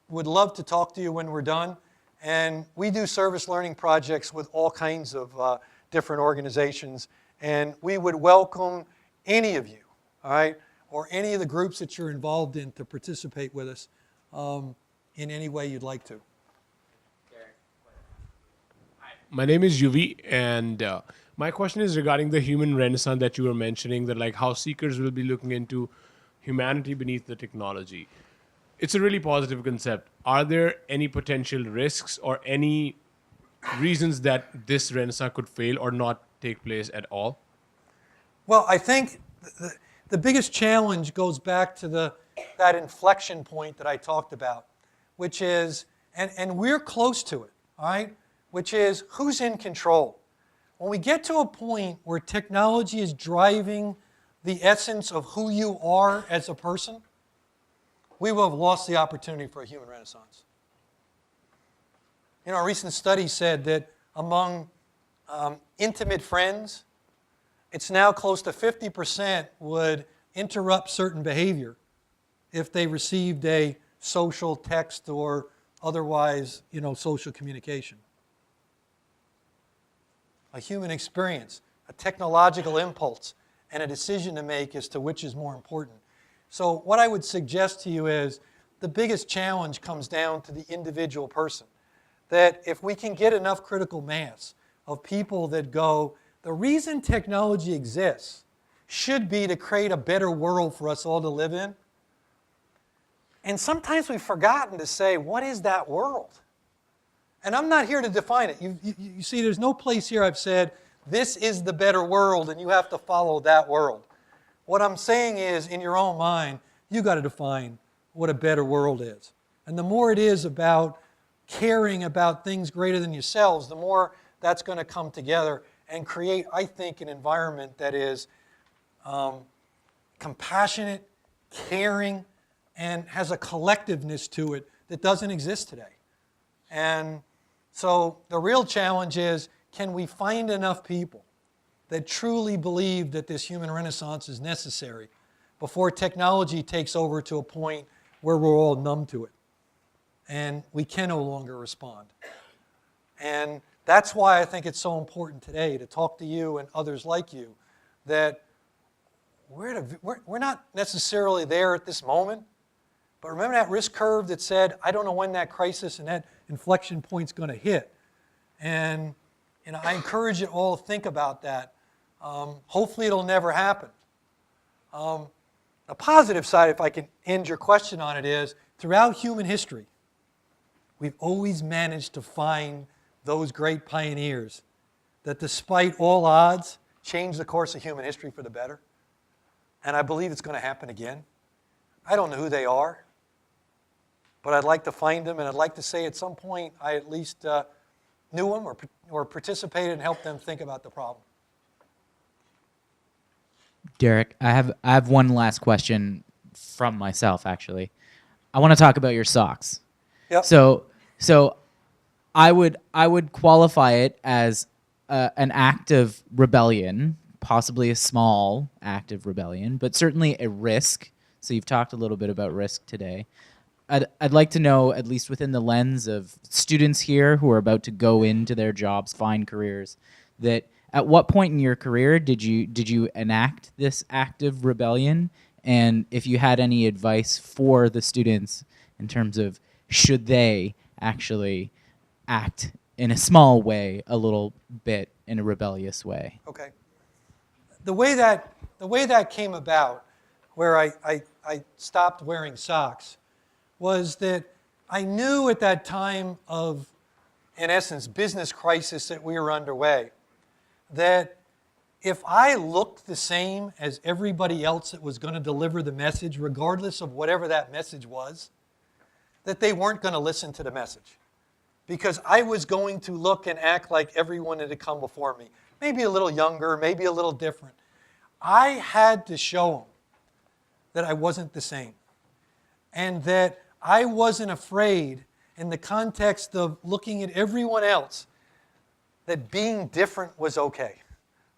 would love to talk to you when we're done. And we do service learning projects with all kinds of different organizations. And we would welcome any of you, all right, or any of the groups that you're involved in to participate with us in any way you'd like to. My name is Yuvi, and my question is regarding the human renaissance that you were mentioning, that like how seekers will be looking into humanity beneath the technology. It's a really positive concept. Are there any potential risks or any reasons that this renaissance could fail or not take place at all? Well, I think the biggest challenge goes back to that inflection point that I talked about, which is, and we're close to it, all right, which is who's in control. When we get to a point where technology is driving the essence of who you are as a person, we will have lost the opportunity for a human renaissance. A recent study said that among intimate friends, it's now close to 50% would interrupt certain behavior if they received a social text or otherwise, social communication. A human experience, a technological impulse, and a decision to make as to which is more important. So what I would suggest to you is the biggest challenge comes down to the individual person. That if we can get enough critical mass of people that go, the reason technology exists should be to create a better world for us all to live in. And sometimes we've forgotten to say, what is that world? And I'm not here to define it. You see, there's no place here I've said, this is the better world and you have to follow that world. What I'm saying is, in your own mind, you got to define what a better world is. And the more it is about caring about things greater than yourselves, the more that's going to come together and create, I think, an environment that is compassionate, caring, and has a collectiveness to it that doesn't exist today. And so the real challenge is, can we find enough people that truly believe that this human renaissance is necessary before technology takes over to a point where we're all numb to it and we can no longer respond. And that's why I think it's so important today to talk to you and others like you that we're not necessarily there at this moment, but remember that risk curve that said, I don't know when that crisis and that inflection point's going to hit. And I encourage you all to think about that. Hopefully it'll never happen. The positive side, if I can end your question on it, is throughout human history, we've always managed to find those great pioneers that despite all odds changed the course of human history for the better. And I believe it's going to happen again. I don't know who they are, but I'd like to find them, and I'd like to say at some point I at least knew them or participated and helped them think about the problem. Derek, I have one last question from myself, actually. I want to talk about your socks. Yep. So I would qualify it as an act of rebellion, possibly a small act of rebellion, but certainly a risk. So you've talked a little bit about risk today. I'd like to know, at least within the lens of students here who are about to go into their jobs, find careers, that at what point in your career did you enact this act of rebellion? And if you had any advice for the students in terms of should they actually act in a small way, a little bit in a rebellious way? Okay. The way that came about, where I stopped wearing socks, was that I knew at that time of, in essence, business crisis that we were underway, that if I looked the same as everybody else that was going to deliver the message, regardless of whatever that message was, that they weren't going to listen to the message. Because I was going to look and act like everyone that had come before me. Maybe a little younger, maybe a little different. I had to show them that I wasn't the same. And that I wasn't afraid, in the context of looking at everyone else, that being different was okay.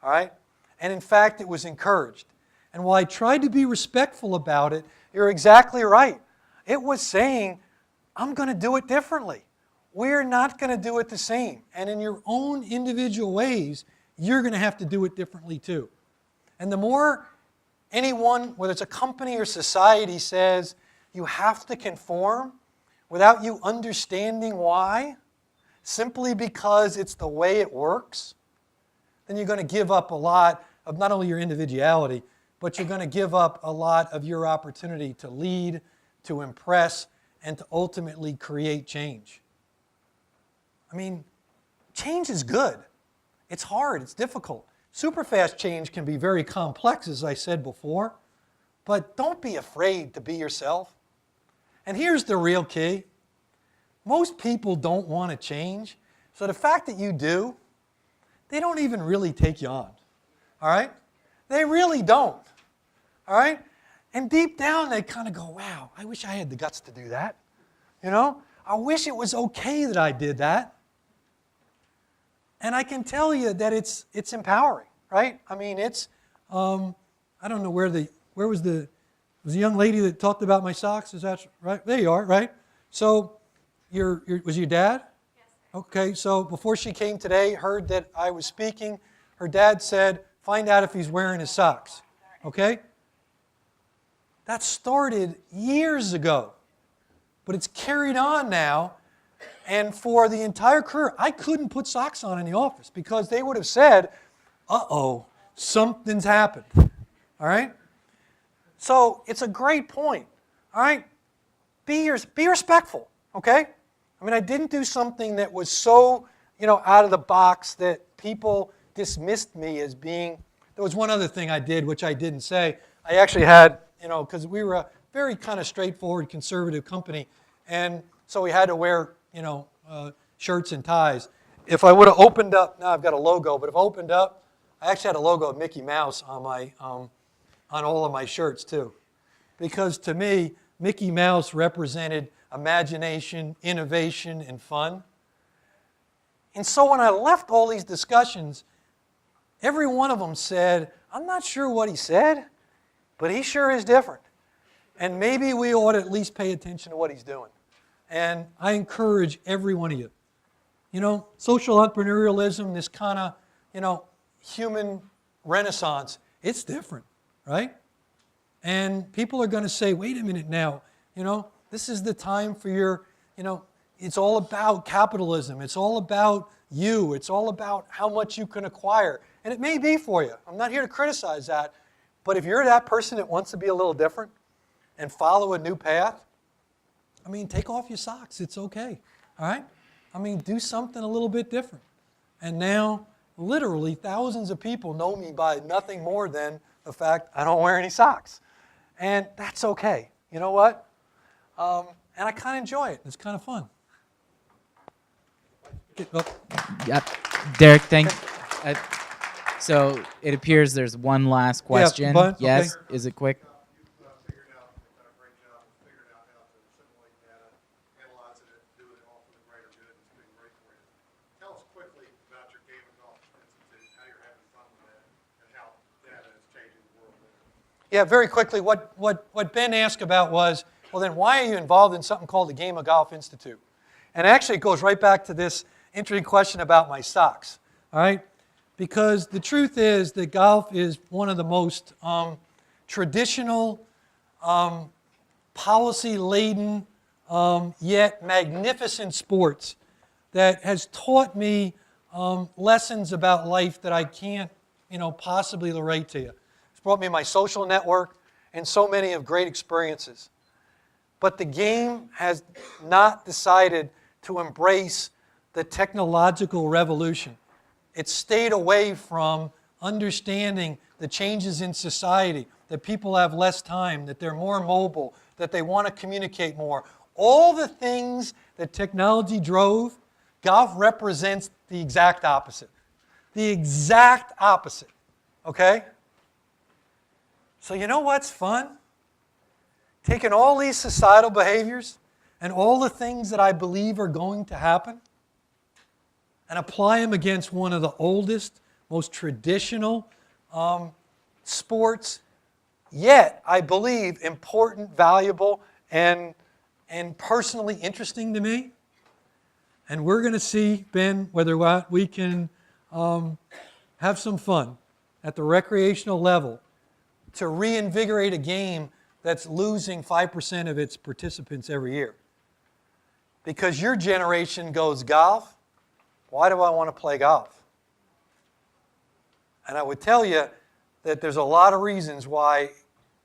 All right? And in fact, it was encouraged. And while I tried to be respectful about it, you're exactly right. It was saying, I'm going to do it differently. We're not going to do it the same. And in your own individual ways, you're going to have to do it differently too. And the more anyone, whether it's a company or society, says you have to conform without you understanding why, simply because it's the way it works, then you're going to give up a lot of not only your individuality, but you're going to give up a lot of your opportunity to lead, to impress, and to ultimately create change. I mean, change is good. It's hard. It's difficult. Super fast change can be very complex, as I said before. But don't be afraid to be yourself. And here's the real key. Most people don't want to change. So the fact that you do, they don't even really take you on. All right? They really don't. All right? And deep down, they kind of go, wow, I wish I had the guts to do that. You know? I wish it was okay that I did that. And I can tell you that it's empowering, right? I mean, it's, I don't know where was the young lady that talked about my socks? Is that right? There you are, right? So, was your dad? Yes. Okay, so before she came today, heard that I was speaking, her dad said, find out if he's wearing his socks, okay? That started years ago, but it's carried on now. And for the entire career, I couldn't put socks on in the office because they would have said, uh-oh, something's happened. All right? So it's a great point. All right? Be respectful, okay? I mean, I didn't do something that was so, out of the box that people dismissed me as being. There was one other thing I did, which I didn't say. I actually had, because we were a very kind of straightforward conservative company, and so we had to wear, shirts and ties. if I would have opened up, now I've got a logo, but if I opened up, I actually had a logo of Mickey Mouse on my on all of my shirts too. Because to me, Mickey Mouse represented imagination, innovation, and fun. And so when I left all these discussions, every one of them said, I'm not sure what he said, but he sure is different. And maybe we ought to at least pay attention to what he's doing. And I encourage every one of you. You know, social entrepreneurialism, this kind of, you know, human renaissance, it's different, right? And people are going to say, wait a minute now, you know, this is the time for your, you know, it's all about capitalism. It's all about you. It's all about how much you can acquire. And it may be for you. I'm not here to criticize that. But if you're that person that wants to be a little different and follow a new path, I mean, take off your socks. It's okay, all right? I mean, do something a little bit different. And now, literally, thousands of people know me by nothing more than the fact I don't wear any socks. And that's okay. You know what? And I kind of enjoy it. It's kind of fun. Yep. Derek, so it appears there's one last question. Bud, yes? okay. Is it quick? Figured out, they've done a great job of figuring out how to assimilate data, analyze it, do it all for the greater good. It's been great for you. Tell us quickly about your Game of Golf Institute, how you're having fun with that, and how data is changing the world. Yeah, very quickly, what Ben asked about was, well, then why are you involved in something called the Game of Golf Institute? And actually, it goes right back to this interesting question about my socks, all right? Because the truth is that golf is one of the most traditional, policy-laden, yet magnificent sports that has taught me lessons about life that I can't, you know, possibly relate to you. It's brought me my social network and so many of great experiences. But the game has not decided to embrace the technological revolution. It's stayed away from understanding the changes in society, that people have less time, that they're more mobile, that they want to communicate more. All the things that technology drove, golf represents the exact opposite. The exact opposite, okay? So you know what's fun? Taking all these societal behaviors and all the things that I believe are going to happen and apply them against one of the oldest, most traditional sports, yet I believe important, valuable, and personally interesting to me. And we're going to see, Ben, whether or not we can have some fun at the recreational level to reinvigorate a game that's losing 5% of its participants every year. Because your generation goes, golf? Why do I want to play golf? And I would tell you that there's a lot of reasons why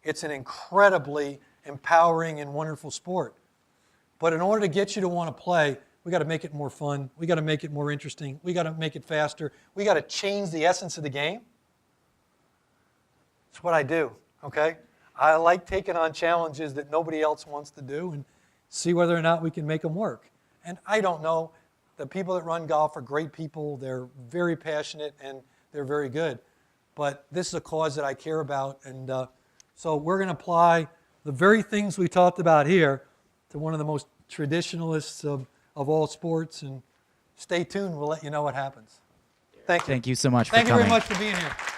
it's an incredibly empowering and wonderful sport. But in order to get you to want to play, we got to make it more fun. We got to make it more interesting. We got to make it faster. We got to change the essence of the game. That's what I do, okay? I like taking on challenges that nobody else wants to do and see whether or not we can make them work. And I don't know. The people that run golf are great people. They're very passionate and they're very good. But this is a cause that I care about. And so we're going to apply the very things we talked about here to one of the most traditionalists of all sports. And stay tuned. We'll let you know what happens. Thank you. Thank you so much for coming. coming. Thank you very much for being here.